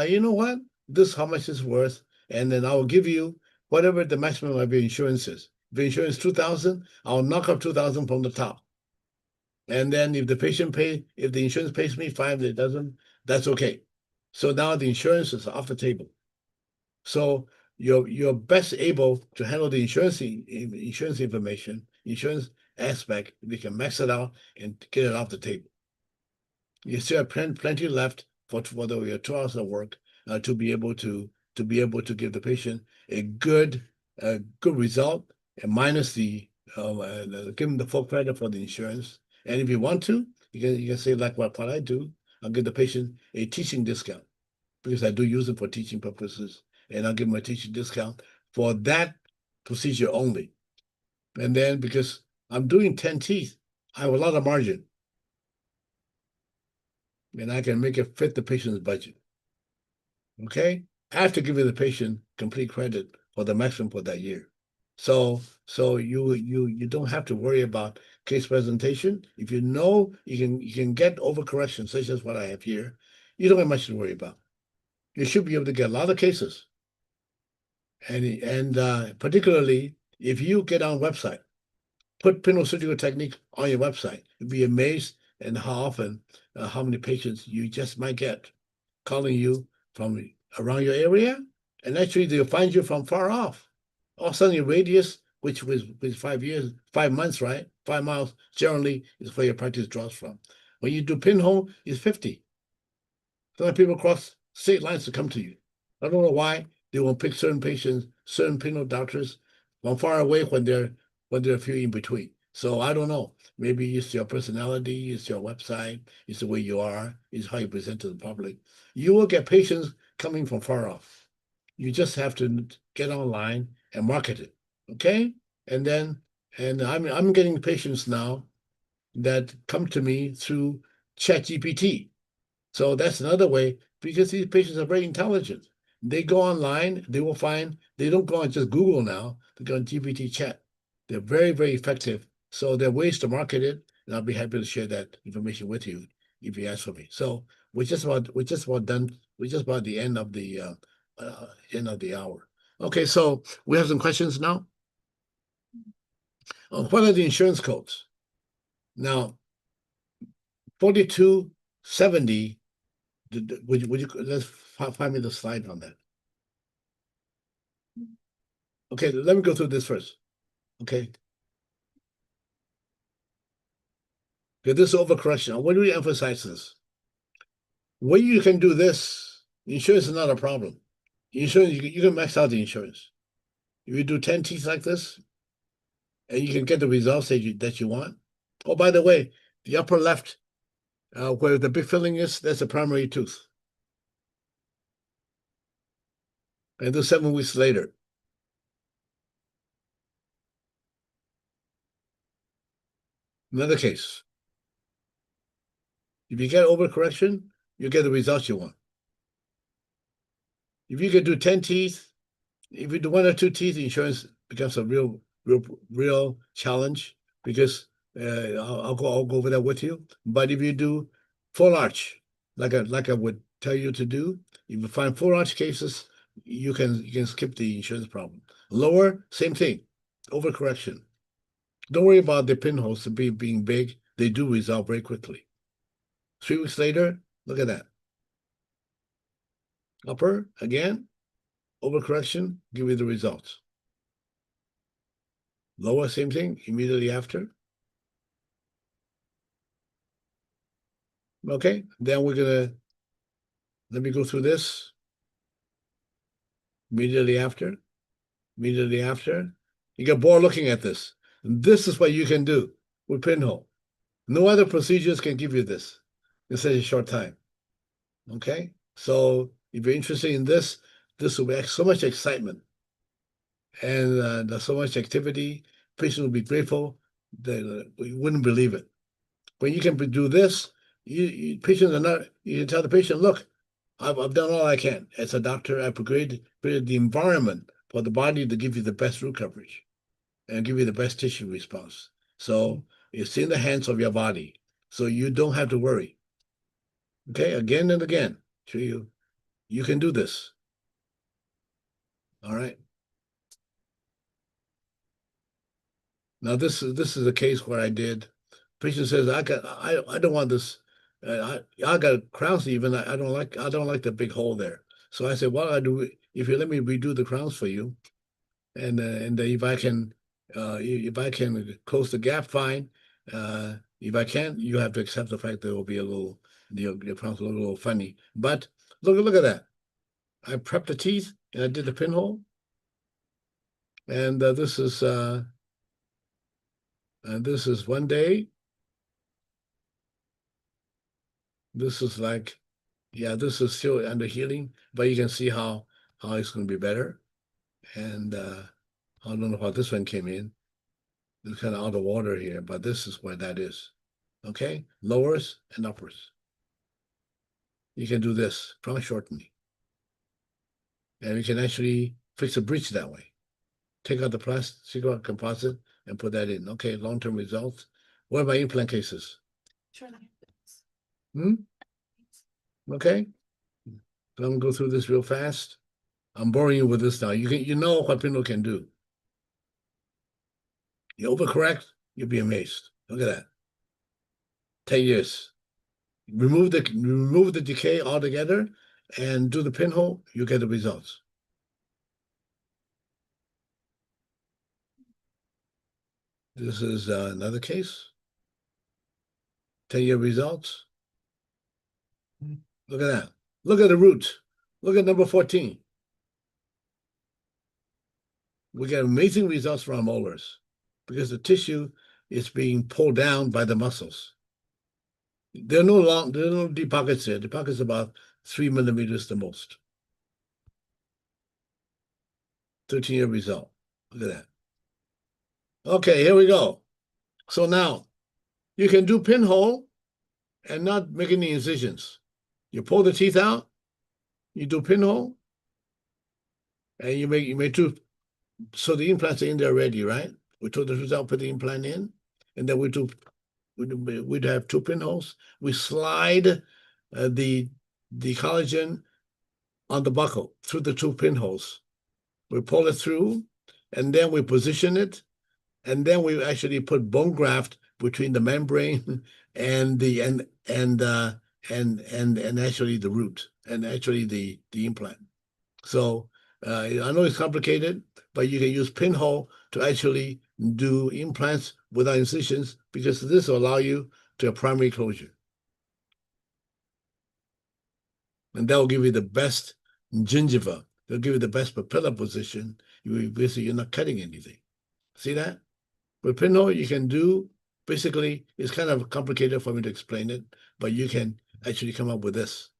you know what? This is how much it's worth, and then I will give you whatever the maximum of your insurance is. If your insurance is $2,000, I'll knock off $2,000 from the top. And then if the insurance pays me $5, it doesn't, that's okay. So now the insurance is off the table. So you're best able to handle the insurance information, insurance aspect, if you can max it out and get it off the table. You still have plenty left for your 2 hours of work to be able to give the patient a good result, and minus the give them the full credit for the insurance. And if you want to, you can say like what I do. I'll give the patient a teaching discount because I do use it for teaching purposes, and I'll give them a teaching discount for that procedure only. And then because I'm doing 10 teeth, I have a lot of margin, and I can make it fit the patient's budget. Okay, after giving the patient complete credit for the maximum for that year. So you don't have to worry about case presentation. If you know you can get overcorrection, such as what I have here, you don't have much to worry about. You should be able to get a lot of cases. And particularly if you get on a website, put pinhole surgical technique on your website, you'll be amazed at how many patients you just might get calling you from around your area, and actually they'll find you from far off. All of a sudden your radius, which was 5 months, right? 5 miles generally is where your practice draws from. When you do pinhole, it's 50. Some people cross state lines to come to you. I don't know why they won't pick certain patients, certain pinhole doctors from far away when there are a few in between. So I don't know. Maybe it's your personality, it's your website, it's the way you are, it's how you present to the public. You will get patients coming from far off. You just have to get online and market it, okay? And I'm getting patients now that come to me through ChatGPT. So that's another way, because these patients are very intelligent. They go online, they don't go on just Google now, they go on GPT chat. They're very, very effective. So there are ways to market it, and I'll be happy to share that information with you if you ask for me. So we're just about the end of the end of the hour. Okay, so we have some questions now. What are the insurance codes? Now, 4270. Would you let's find me the slide on that. Okay, let me go through this first. Okay. Okay, this is overcorrection. Why do we emphasize this? When you can do this, insurance is not a problem. Insurance, you can max out the insurance. If you do 10 teeth like this, and you can get the results that you want. Oh, by the way, the upper left, where the big filling is, that's a primary tooth. And do 7 weeks later. Another case. If you get overcorrection, you get the results you want. If you can do 10 teeth, if you do 1 or 2 teeth, insurance becomes a real challenge, because I'll go over that with you. But if you do full arch, like I would tell you to do, if you find full arch cases, you can skip the insurance problem. Lower, same thing, overcorrection. Don't worry about the pinholes being big. They do resolve very quickly. 3 weeks later, look at that. Upper, again, overcorrection, give you the results. Lower, same thing, immediately after. Okay, then let me go through this. Immediately after. You get bored looking at this. And this is what you can do with pinhole. No other procedures can give you this in such a short time. Okay, so if you're interested in this will be so much excitement, and there's so much activity. Patients will be grateful that you wouldn't believe it. When you can do this, patients are not. You can tell the patient, look, I've done all I can as a doctor. I've created the environment for the body to give you the best root coverage and give you the best tissue response. So it's in the hands of your body, so you don't have to worry. Okay, again and again, show you can do this. All right. Now this is a case where I did. Patient says, I don't want this. I got crowns even. I don't like the big hole there. So I said, what I do, if you let me redo the crowns for you, and if I can close the gap, fine. If I can't, you have to accept the fact there will be a little, your crowns will look a little funny. But look at that. I prepped the teeth and I did the pinhole. And this is 1 day. This is like, yeah, this is still under healing, but you can see how it's going to be better. And I don't know how this one came in. It's kind of out of water here, but this is where that is. Okay, lowers and uppers. You can do this, crown shortening. And we can actually fix a breach that way. Take out the plastic composite and put that in. Okay, long-term results. What about implant cases? Sure. Okay. So I'm gonna go through this real fast. I'm boring you with this now. You know what pinhole can do. You overcorrect, you'll be amazed. Look at that. 10 years. Remove the decay altogether and do the pinhole, you get the results. This is another case. 10-year results. Look at that. Look at the root. Look at number 14. We get amazing results from our molars because the tissue is being pulled down by the muscles. There are no deep pockets there. The pocket's about 3 millimeters the most. 13-year result. Look at that. Okay, here we go. So now you can do pinhole and not make any incisions. You pull the teeth out, you do pinhole, and you make two. So the implants are in there already, right? We took the tooth out, put the implant in, and then we'd have 2 pinholes. We slide the collagen on the buckle through the two pinholes. We pull it through, and then we position it, and then we actually put bone graft between the membrane and the and actually the root and actually the implant. So I know it's complicated, but you can use pinhole to actually do implants without incisions because this will allow you to have primary closure. And that will give you the best gingiva. They'll give you the best papilla position. Basically, you're not cutting anything. See that? With pinhole, you can do, basically, it's kind of complicated for me to explain it, but you can actually come up with this.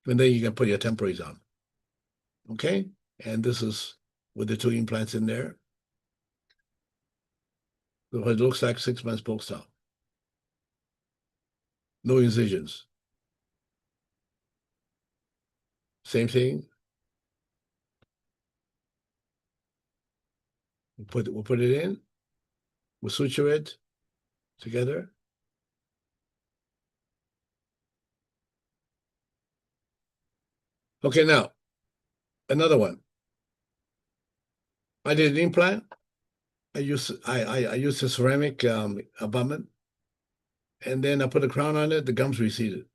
And then you can put your temporaries on. Okay? And this is with the two implants in there. So it looks like 6 months post op. No incisions. Same thing. We'll put it in. We'll suture it together. Okay, now another one. I did an implant. I used a ceramic abutment, and then I put a crown on it. The gums receded.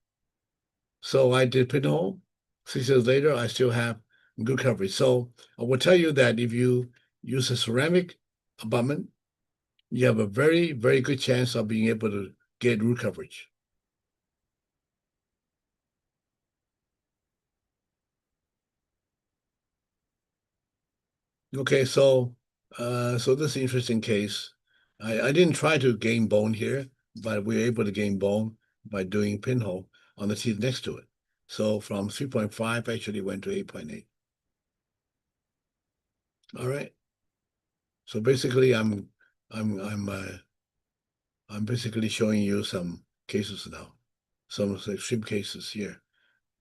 So I did pinhole. 6 years later, I still have good coverage. So I will tell you that if you use a ceramic abutment, you have a very, very good chance of being able to get root coverage. Okay, so this is an interesting case. I didn't try to gain bone here, but we were able to gain bone by doing pinhole on the teeth next to it. So from 3.5 actually went to 8.8. All right. So basically, I'm basically showing you some cases now, some extreme cases here.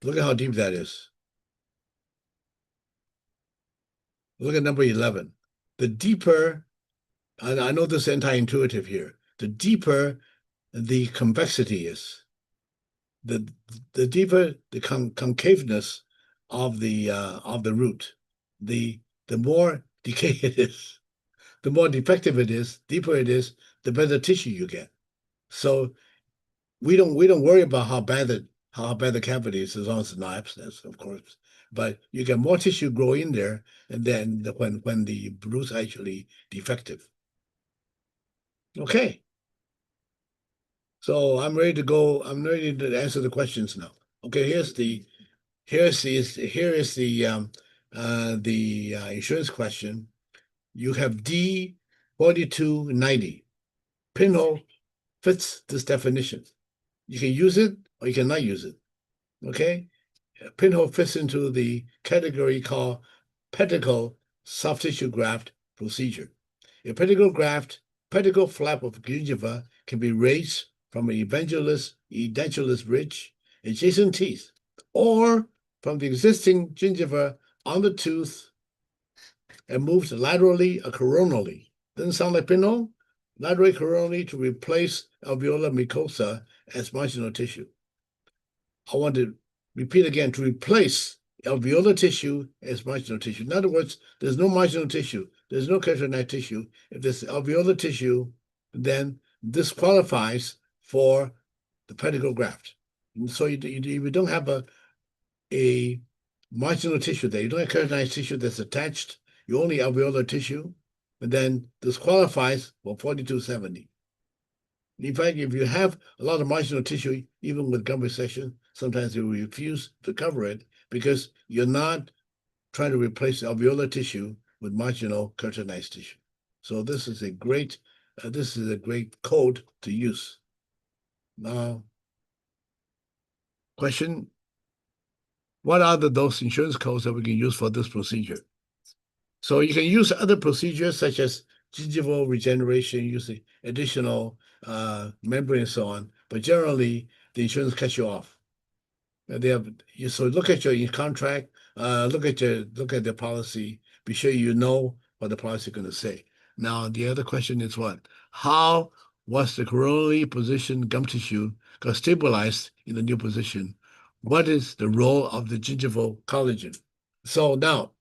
Look at how deep that is. Look at number 11. The deeper, and I know this is anti-intuitive here, the deeper the convexity is, the deeper the concaveness of the root, the more decay it is, the more defective it is, deeper it is, the better tissue you get. So we don't worry about how bad the cavity is as long as it's not abscess, of course. But you get more tissue grow in there, and then when the root's actually defective. Okay. So I'm ready to go. I'm ready to answer the questions now. Okay, here is the insurance question. You have D 4290. Pinhole fits this definition. You can use it or you cannot use it. Okay, pinhole fits into the category called pedicle soft tissue graft procedure. A pedicle flap of gingiva can be raised from an edentulous ridge, adjacent teeth, or from the existing gingiva on the tooth and moved laterally or coronally. Doesn't sound like pinhole? Laterally coronally to replace alveolar mucosa as marginal tissue. I want to repeat again, to replace alveolar tissue as marginal tissue. In other words, there's no marginal tissue. There's no keratinoid tissue. If there's alveolar tissue, then this qualifies for the pedicle graft. And so you don't have a marginal tissue there. You don't have keratinoid tissue that's attached. You only alveolar tissue, and then this qualifies for 4270. In fact, if you have a lot of marginal tissue, even with gum resection, sometimes they will refuse to cover it because you're not trying to replace alveolar tissue with marginal keratinized tissue. So this is a great code to use. Now, question: what are those insurance codes that we can use for this procedure? So you can use other procedures such as gingival regeneration, using additional membrane and so on, but generally the insurance cuts you off. So look at your contract, look at the policy, be sure you know what the policy is going to say. Now the other question is what? How was the coronally positioned gum tissue got stabilized in the new position? what is the role of the gingival collagen? So now,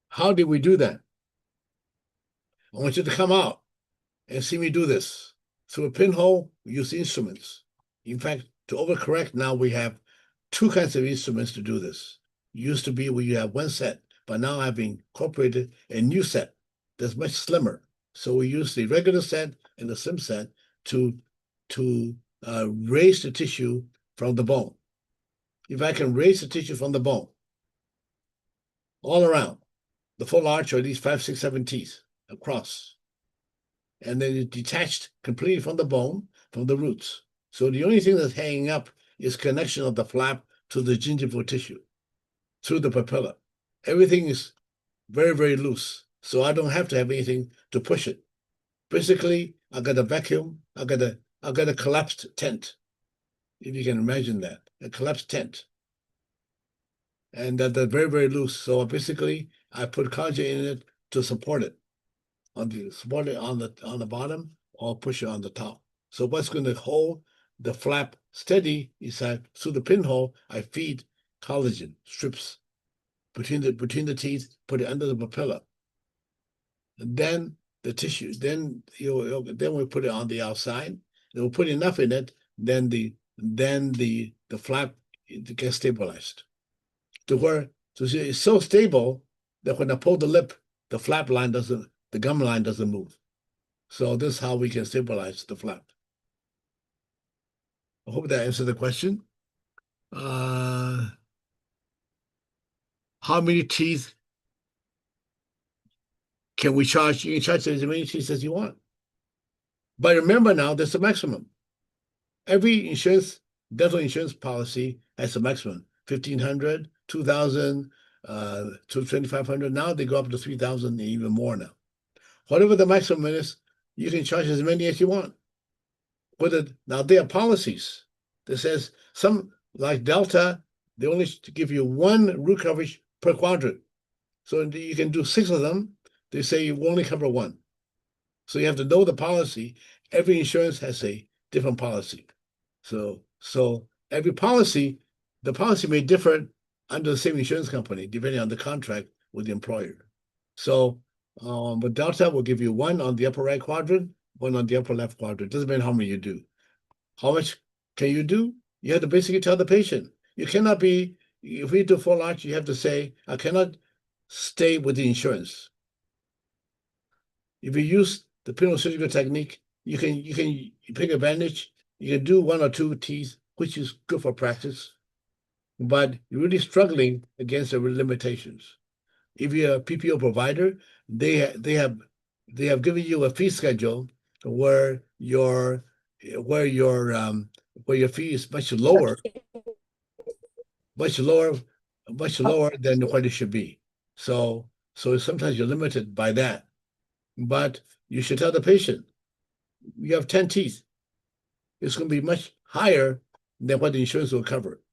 how did we do that? I want you to come out and see me do this. Through a pinhole, we use instruments. In fact, to overcorrect, now we have two kinds of instruments to do this. It used to be where you have one set, but now I've incorporated a new set that's much slimmer. So we use the regular set and the slim set to raise the tissue from the bone. If I can raise the tissue from the bone all around, the full arch, or at least 5, 6, 7 teeth across, and then it's detached completely from the bone, from the roots. So the only thing that's hanging up is connection of the flap to the gingival tissue through the papilla. Everything is very, very loose. So I don't have to have anything to push it. Basically, I got a vacuum, I got a collapsed tent. If you can imagine that, a collapsed tent. And they're very, very loose. So basically, I put collagen in it to support it. Support it on the bottom or push it on the top. So what's going to hold the flap steady is that through the pinhole, I feed collagen strips between the teeth, put it under the papilla. And then the tissue, then we put it on the outside. And we'll put enough in it, then the flap gets stabilized. It's so stable that when I pull the lip, the gum line doesn't move. So this is how we can stabilize the flap. I hope that answered the question. How many teeth can we charge? You can charge as many teeth as you want. But remember now, there's a maximum. Every dental insurance policy has a maximum, 1,500, 2,000, to 2,500. Now they go up to 3,000 and even more now. Whatever the maximum is, you can charge as many as you want. Now there are policies that says some, like Delta, they only give you one root coverage per quadrant. So you can do 6 of them. They say you only cover 1. So you have to know the policy. Every insurance has a different policy. So every policy, the policy may differ under the same insurance company, depending on the contract with the employer. So but Delta will give you 1 on the upper right quadrant, 1 on the upper left quadrant. Doesn't matter how many you do. How much can you do? You have to basically tell the patient. You cannot be, if we do full arch, you have to say, I cannot stay with the insurance. If you use the pinhole surgical technique, you can take advantage. You can do 1 or 2 teeth, which is good for practice, but you're really struggling against the limitations. If you're a PPO provider, they have given you a fee schedule where your fee is much lower than what it should be. So sometimes you're limited by that. But you should tell the patient, you have 10 teeth. It's going to be much higher than what the insurance will cover.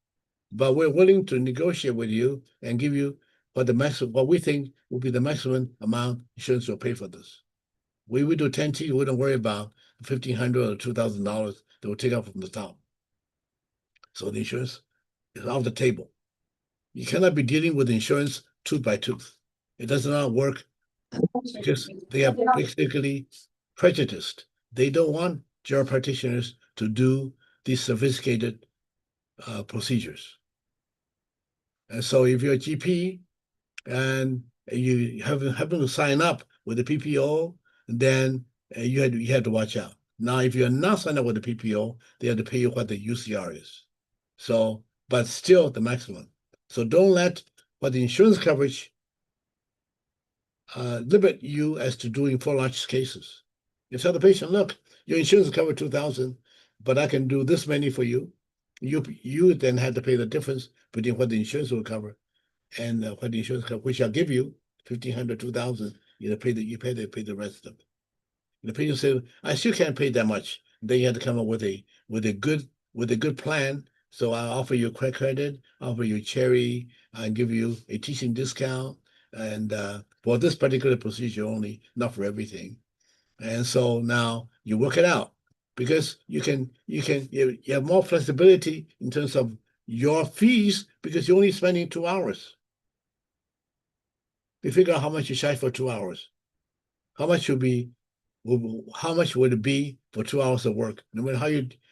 But we're willing to negotiate with you and give you what we think will be the maximum amount insurance will pay for this. We do 10 teeth, we don't worry about $1,500 or $2,000 that will take off from the top. So the insurance is off the table. You cannot be dealing with insurance tooth by tooth. It does not work because they are basically prejudiced. They don't want general practitioners to do these sophisticated procedures. And so if you're a GP and you happen to sign up with the PPO, then you had to watch out. Now, if you're not signed up with the PPO, they have to pay you what the UCR is. So, but still the maximum. So don't let what the insurance coverage limit you as to doing full arch cases. You tell the patient, look, your insurance is covered 2,000, but I can do this many for you. You then have to pay the difference between what the insurance will cover and what the insurance cover, which I'll give you 1,500, 2,000. You pay the rest of it. The patient said, I still can't pay that much. Then you have to come up with a good plan. So I offer you credit, offer you cherry, and give you a teaching discount, and for this particular procedure only, not for everything. And so now you work it out because you have more flexibility in terms of your fees because you're only spending 2 hours. They figure out how much you charge for 2 hours. How much would it be for 2 hours of work? No matter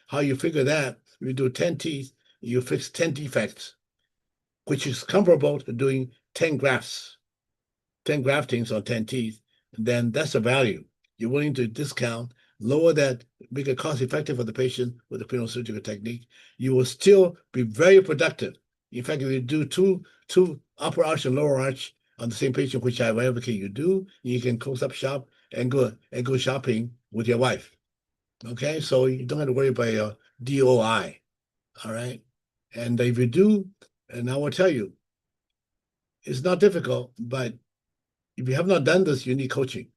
how you figure that, if you do 10 teeth, you fix 10 defects, which is comparable to doing 10 grafts, 10 graftings on 10 teeth, then that's the value. You're willing to discount, lower that, make it cost effective for the patient with the penile surgical technique. You will still be very productive. In fact, if you do two upper arch and lower arch on the same patient, which I advocate you do, you can close up shop and go shopping with your wife. Okay, so you don't have to worry about your DOI. All right, and if you do, and I will tell you, it's not difficult, but if you have not done this, you need coaching.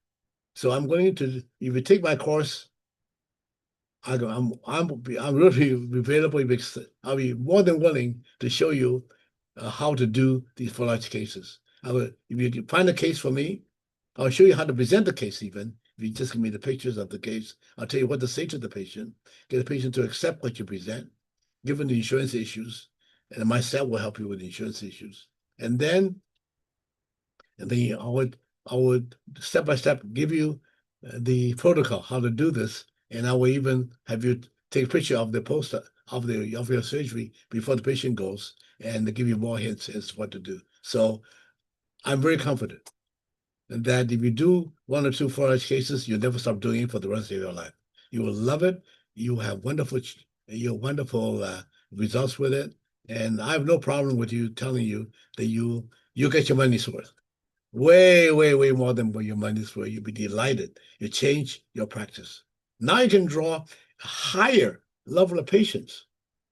So I'm going to, if you take my course, I'm really available. I'll be more than willing to show you how to do these full arch cases. If you find a case for me, I'll show you how to present the case even. If you just give me the pictures of the case, I'll tell you what to say to the patient, get the patient to accept what you present, given the insurance issues, and my staff will help you with the insurance issues. And then I would step by step give you the protocol, how to do this, and I will even have you take a picture of the poster of your surgery before the patient goes, and to give you more hints as to what to do. So I'm very confident that if you do 1 or 2 full arch cases, you'll never stop doing it for the rest of your life. You will love it. You have wonderful results with it, and I have no problem with you telling you that you get your money's worth. Way, way, way more than what your money's worth. You'll be delighted. You change your practice. Now you can draw a higher level of patients.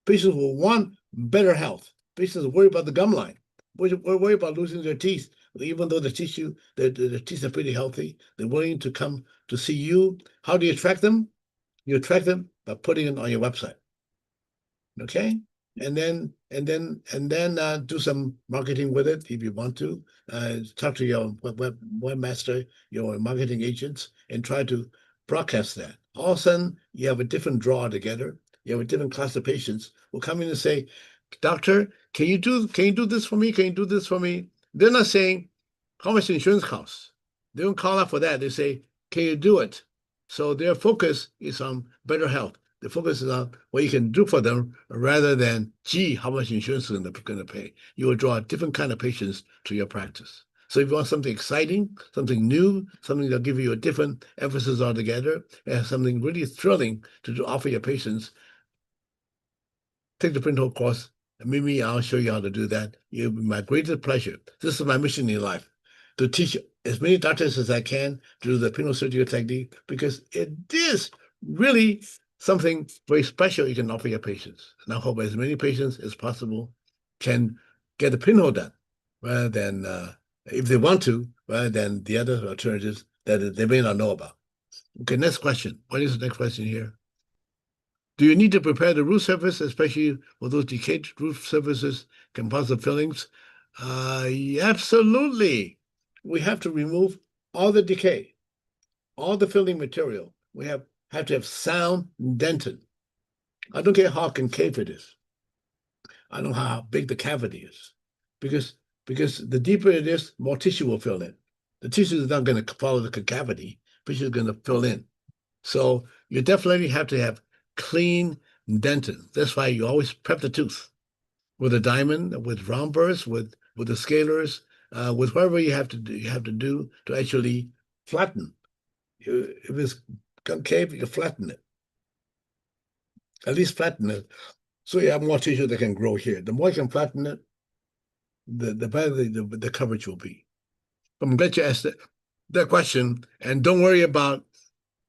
Patients will want better health. Patients worry about the gum line. Worry about losing their teeth. Even though the teeth are pretty healthy, they're willing to come to see you. How do you attract them? You attract them by putting it on your website. Okay? And then do some marketing with it if you want to. Talk to your webmaster, your marketing agents, and try to broadcast that. All of a sudden, you have a different draw together. You have a different class of patients who come in and say, "Doctor, can you do this for me? Can you do this for me?" They're not saying how much the insurance costs. They don't call out for that. They say, "Can you do it?" So their focus is on better health. The focus is on what you can do for them rather than, gee, how much insurance is going to pay. You will draw a different kind of patients to your practice. So if you want something exciting, something new, something that'll give you a different emphasis altogether, and something really thrilling to offer your patients, take the print hole course, and maybe I'll show you how to do that. It'll be my greatest pleasure. This is my mission in life, to teach as many doctors as I can to do the penile surgical technique, because it is really something very special you can offer your patients. And I hope as many patients as possible can get the pinhole done, rather than, if they want to, rather than the other alternatives that they may not know about. Okay, next question. What is the next question here? Do you need to prepare the root surface, especially for those decayed root surfaces, composite fillings? Absolutely. We have to remove all the decay, all the filling material. We have to have sound dentin. I don't care how concave it is. I don't know how big the cavity is, because the deeper it is, more tissue will fill in. The tissue is not going to follow the cavity, tissue is going to fill in. So you definitely have to have clean dentin. That's why you always prep the tooth with a diamond, with round burrs, with the scalers, with whatever you have to do to actually flatten. If it's concave, you flatten it. At least flatten it, so you have more tissue that can grow here. The more you can flatten it, the better the coverage will be. I'm glad you asked that question, and don't worry about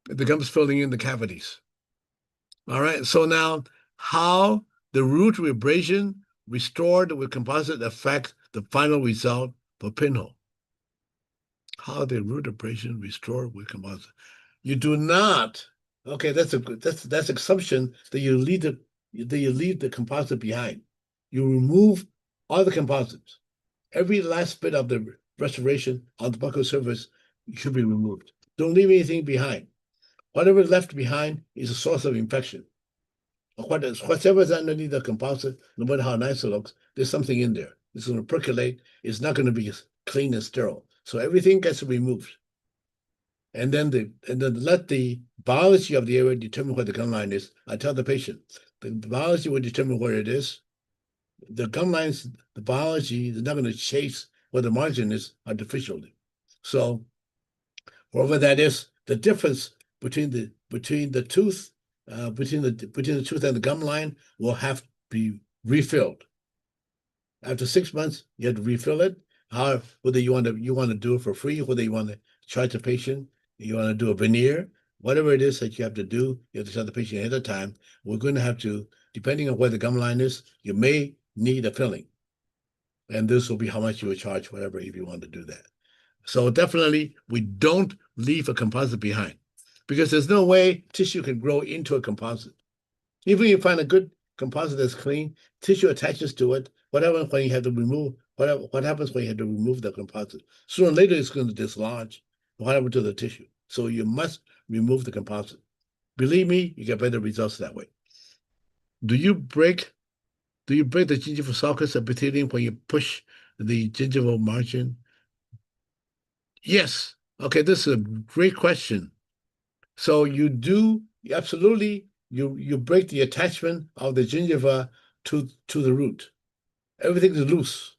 the gums filling in the cavities. All right, so now how the root abrasion restored with composite affect the final result for pinhole. How the root abrasion restored with composite. You do not, okay, that's assumption that you leave the composite behind. You remove all the composites. Every last bit of the restoration on the buccal surface should be removed. Don't leave anything behind. Whatever is left behind is a source of infection. whatever's underneath the composite, no matter how nice it looks, there's something in there. It's going to percolate. It's not going to be clean and sterile. So everything gets removed. And then let the biology of the area determine where the gum line is. I tell the patient, the biology will determine where it is. The gum lines, the biology is not going to chase where the margin is artificially. So wherever that is, the difference between the tooth, between the tooth and the gum line will have to be refilled. After 6 months, you have to refill it. How, whether you want to do it for free, whether you want to charge the patient, you want to do a veneer, whatever it is that you have to do, you have to tell the patient ahead of time. We're going to have to, depending on where the gum line is, you may need a filling. And this will be how much you would charge, whatever, if you want to do that. So definitely, we don't leave a composite behind, because there's no way tissue can grow into a composite. Even if you find a good composite that's clean, tissue attaches to it. What happens when you have to remove? What happens when you have to remove the composite? Sooner or later, it's going to dislodge. What happens to the tissue? So you must remove the composite. Believe me, you get better results that way. Do you break the gingival sulcus epithelium when you push the gingival margin? Yes. Okay, this is a great question. So you do absolutely, you break the attachment of the gingiva to the root. Everything is loose.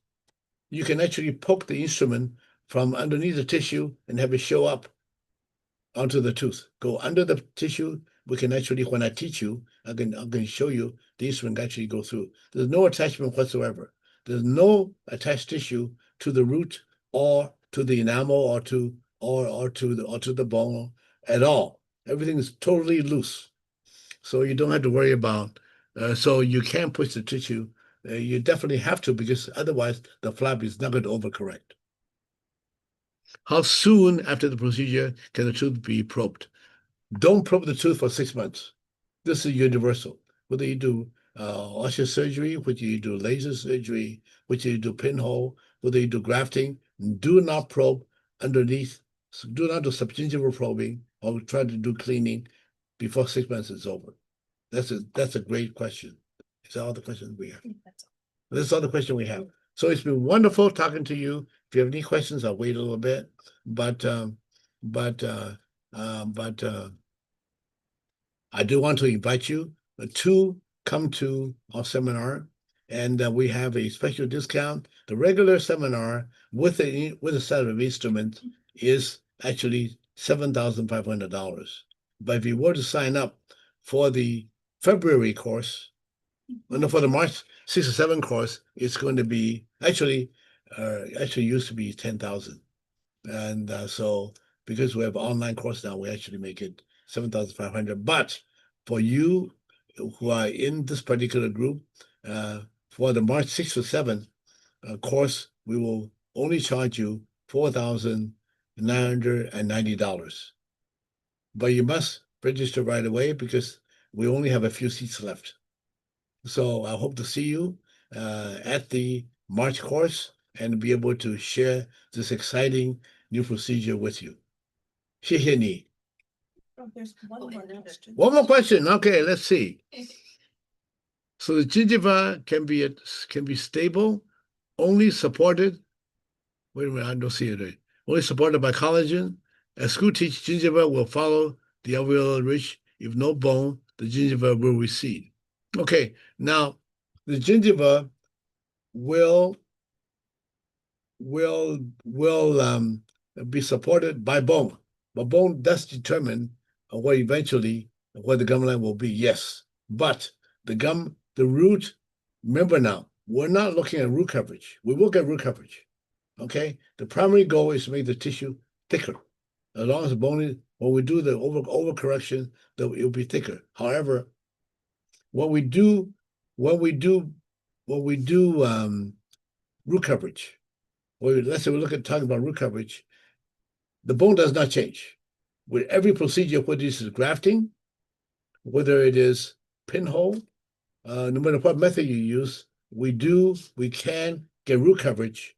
You can actually poke the instrument from underneath the tissue and have it show up onto the tooth. Go under the tissue. We can actually, when I teach you, I can show you the instrument can actually go through. There's no attachment whatsoever. There's no attached tissue to the root or to the enamel or to the bone at all. Everything is totally loose. So you don't have to worry about, so you can't push the tissue. You definitely have to, because otherwise the flap is not going to overcorrect. How soon after the procedure can the tooth be probed? Don't probe the tooth for 6 months. This is universal. Whether you do osteosurgery, whether you do laser surgery, whether you do pinhole, whether you do grafting, do not probe underneath. So do not do subgingival probing or try to do cleaning before 6 months is over. That's a great question. Is that all the questions we have? That's all the questions we have. So it's been wonderful talking to you. If you have any questions, I'll wait a little bit. But I do want to invite you to come to our seminar, and we have a special discount. The regular seminar with a set of instruments is actually $7,500. But if you were to sign up for the February course, no, for the March 6 or 7 course, it's going to be actually used to be 10,000. And so because we have an online course now, we actually make it 7,500. But for you who are in this particular group, for the March 6 or 7 course, we will only charge you $4,990. But you must register right away, because we only have a few seats left. So I hope to see you at the March course and be able to share this exciting new procedure with you. 谢谢你. Oh, there's one more question. One more question. Okay, let's see. So the gingiva can be stable, only supported. Wait a minute, I don't see it right. Only supported by collagen. As school teach, gingiva will follow the alveolar ridge. If no bone, the gingiva will recede. Okay, now the gingiva will be supported by bone, but bone does determine where eventually where the gum line will be. Yes, but the root. Remember now, we're not looking at root coverage. We will get root coverage. Okay, the primary goal is to make the tissue thicker. As long as the bone is, when we do the overcorrection, that it will be thicker. However, when we do root coverage, or let's say talking about root coverage, the bone does not change. With every procedure, whether this is grafting, whether it is pinhole, no matter what method you use, we can get root coverage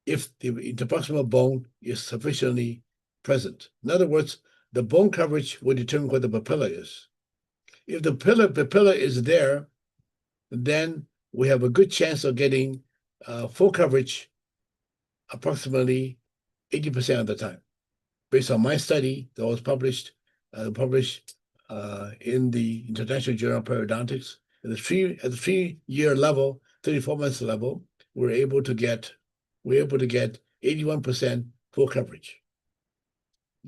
if the interproximal bone is sufficiently present. In other words, the bone coverage will determine where the papilla is. if the papilla is there, then we have a good chance of getting full coverage approximately 80% of the time, based on my study that was published in the International Journal of Periodontics. At the 3-year level, 34 months level, we're able to get 81% full coverage.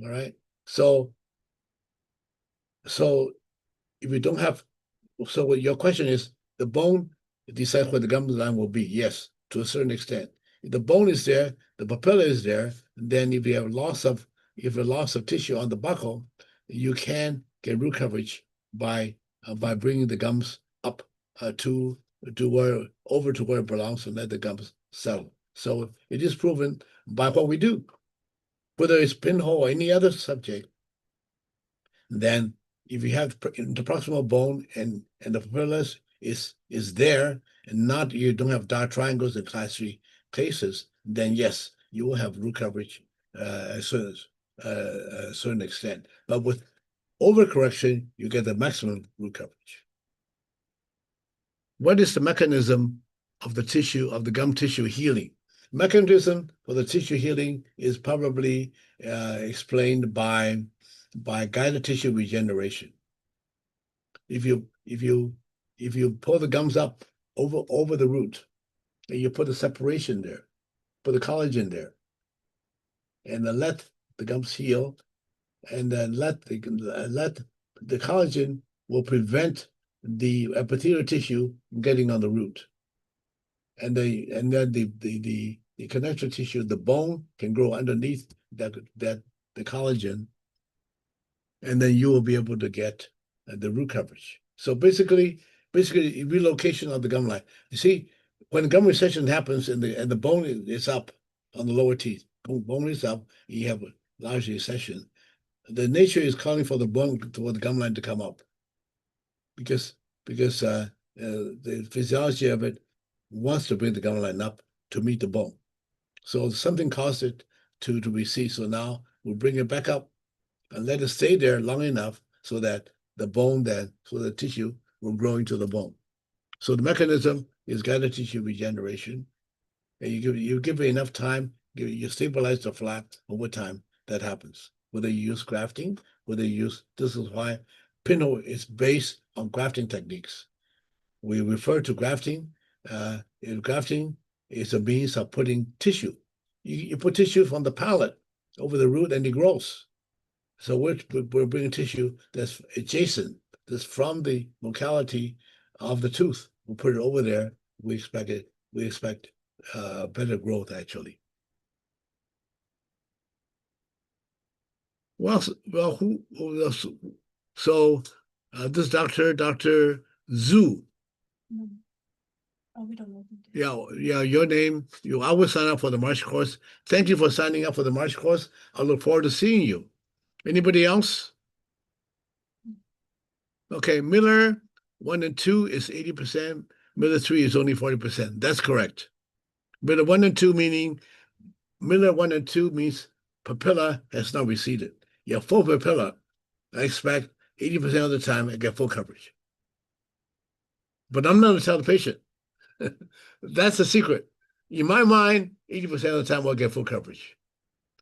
All right. So if you don't have, so what your question is, the bone decides where the gum line will be. Yes, to a certain extent. If the bone is there, the papilla is there, then if you have loss of tissue on the buccal, you can get root coverage by bringing the gums up to where it belongs and let the gums settle. So it is proven by what we do, whether it's pinhole or any other subject. Then if you have the proximal bone and the papilla is there and not you don't have dark triangles in class 3 cases, then yes, you will have root coverage a certain extent. But with overcorrection, you get the maximum root coverage. What is the mechanism of the gum tissue healing? Mechanism for the tissue healing is probably explained by guided tissue regeneration. If you pull the gums up over the root, and you put the separation there, put the collagen there, and then let the gums heal, and then let the collagen will prevent the epithelial tissue from getting on the root, and then the connective tissue, the bone, can grow underneath the collagen, and then you will be able to get the root coverage. So basically relocation of the gum line. You see, when gum recession happens and the bone is up on the lower teeth, bone is up, you have a large recession. The nature is calling for the bone toward the gum line to come up, because the physiology of it wants to bring the gum line up to meet the bone. So something caused it to recede. So now we'll bring it back up and let it stay there long enough so that the tissue will grow into the bone. So the mechanism is guided tissue regeneration. And you give it enough time, you stabilize the flap over time, that happens. Whether you use grafting, this is why pinhole is based on grafting techniques. We refer to grafting. Grafting is a means of putting tissue. You put tissue from the palate over the root and it grows. So we're bringing tissue that's adjacent, that's from the locality of the tooth. We'll put it over there. We expect better growth, actually. Well, who else? So this Dr. Zhu. Oh, we don't know. Yeah, your name. I will sign up for the March course. Thank you for signing up for the March course. I look forward to seeing you. Anybody else? Okay, Miller 1 and 2 is 80%. Miller 3 is only 40%. That's correct. Miller 1 and 2 means papilla has not receded. You have full papilla. I expect 80% of the time I get full coverage. But I'm not going to tell the patient. That's the secret. In my mind, 80% of the time I'll get full coverage.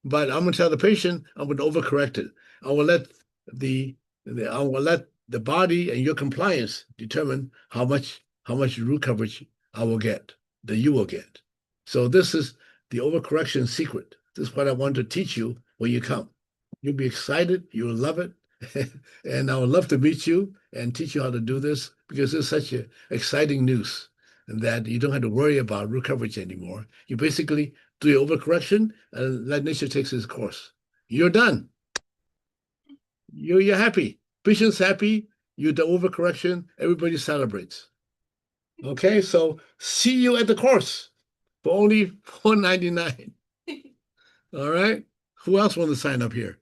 But I'm going to tell the patient I'm going to overcorrect it. I will let the body and your compliance determine how much root coverage I will get, that you will get. So this is the overcorrection secret. This is what I want to teach you when you come. You'll be excited. You'll love it. And I would love to meet you and teach you how to do this, because it's such an exciting news that you don't have to worry about root coverage anymore. You basically do your overcorrection and let nature take its course. You're done. You're happy. Patient's happy. You do overcorrection. Everybody celebrates. Okay, so see you at the course for only $4.99. All right. Who else wants to sign up here?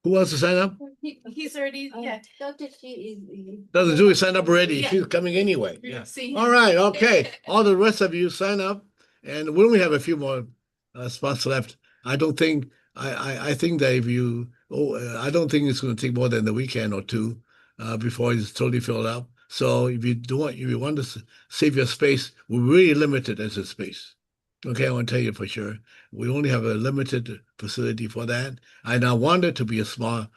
Who wants to sign up? He's already, yeah. Dr. Shi is. Doesn't do it. Sign up already. Yeah. She's coming anyway. Yeah. All right. Okay. All the rest of you sign up, and we only have a few more spots left. I don't think. I think that if you I don't think it's going to take more than a weekend or two before it's totally filled up. So if you want to save your space, we're really limited as a space. Okay, I want to tell you for sure. We only have a limited facility for that. I now want it to be a small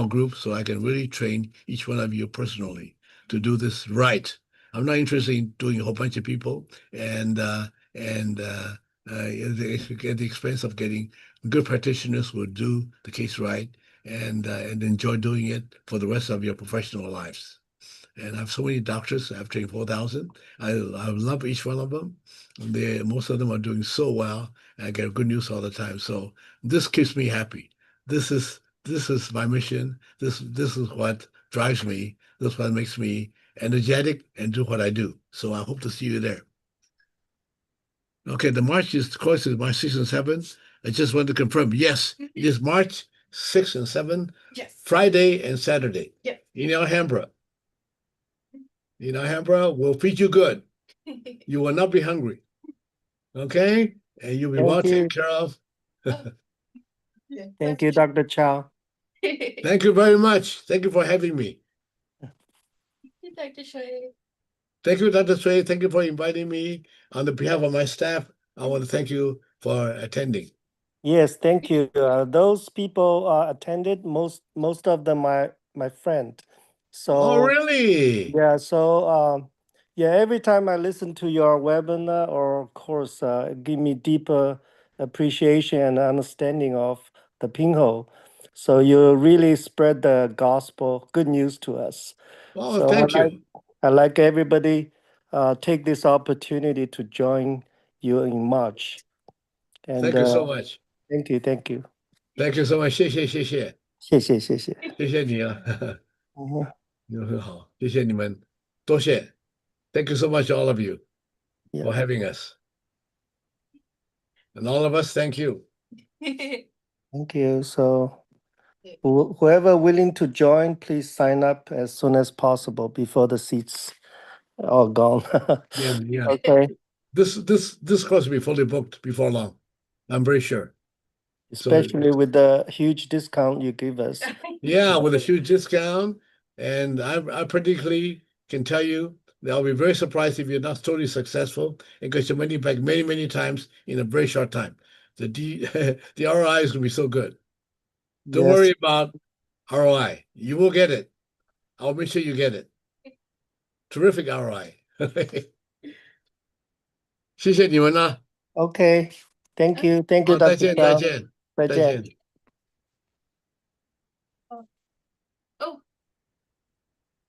group so I can really train each one of you personally to do this right. I'm not interested in doing a whole bunch of people at the expense of getting good practitioners who will do the case right and enjoy doing it for the rest of your professional lives. And I have so many doctors. I've trained 4,000. I love each one of them. Most of them are doing so well. I get good news all the time. So this keeps me happy. This is my mission. This is what drives me. This is what makes me energetic and do what I do. So I hope to see you there. Okay, course is March 6th and 7th. I just want to confirm. Yes, it is March 6th and 7th, Yes. Friday and Saturday. Yep. In Alhambra. In Alhambra, we'll feed you good. You will not be hungry. Okay? And you'll be well taken care of. Thank you, Dr. Chow. Thank you very much. Thank you for having me. Dr. Shui. Thank you, Dr. Sui. Thank you for inviting me. On the behalf of my staff, I want to thank you for attending. Yes, thank you. Those people attended. Most of them are my friend. So Oh, really? yeah, so yeah, every time I listen to your webinar or course, give me deeper appreciation and understanding of the pinhole. So you really spread the gospel, good news to us. Oh, So thank you. I like everybody take this opportunity to join you in March. And Thank you so much. thank you, thank you. Thank you so much. 谢谢，谢谢，谢谢，谢谢。谢谢你啊，嗯你们很好，谢谢你们，多谢。Thank you so much, all of you, for Yeah. having us. And all of us, thank you. Thank you. So whoever willing to join, please sign up as soon as possible before the seats are all gone. Yeah, yeah. Okay, This course will be fully booked before long. I'm very sure. especially with the huge discount you give us. Yeah, with a huge discount. And I particularly can tell you that I'll be very surprised if you're not totally successful and get your money back many, many times in a very short time. The ROI is going to be so good. Don't Yes. worry about ROI. You will get it. I'll make sure you get it. Terrific ROI. 谢谢你们啊， Okay. Thank you. Thank you, 好，再 Dr. 见， Chow. 再见，再再见。见。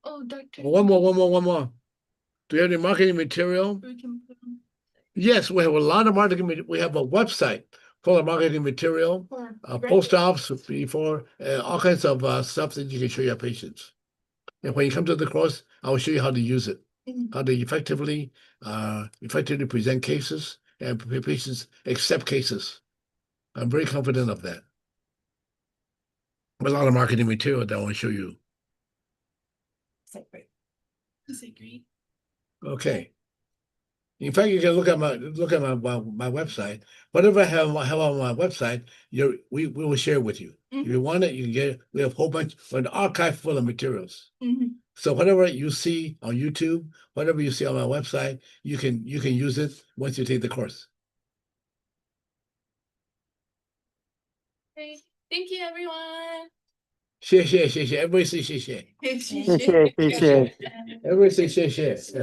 Oh, Dr. One more. Do you have any marketing material? We can put on Yes, we have a lot of marketing. We have a website full of marketing material, for post ops before, all kinds of stuff that you can show your patients. And when you come to the course, I will show you how to use it, how to effectively present cases and patients accept cases. I'm very confident of that. There's a lot of marketing material that I want to show you. Is it great? Okay. In fact, you can look at my website. Whatever I have on my website, we will share with you. If you want it, you can get it. We have a whole bunch, an archive full of materials. So whatever you see on YouTube, whatever you see on my website, you can use it once you take the course. Okay. Thank you, everyone. 谢谢，谢谢，everybody say 谢谢，谢谢，谢谢。 everybody say 谢谢。Yes.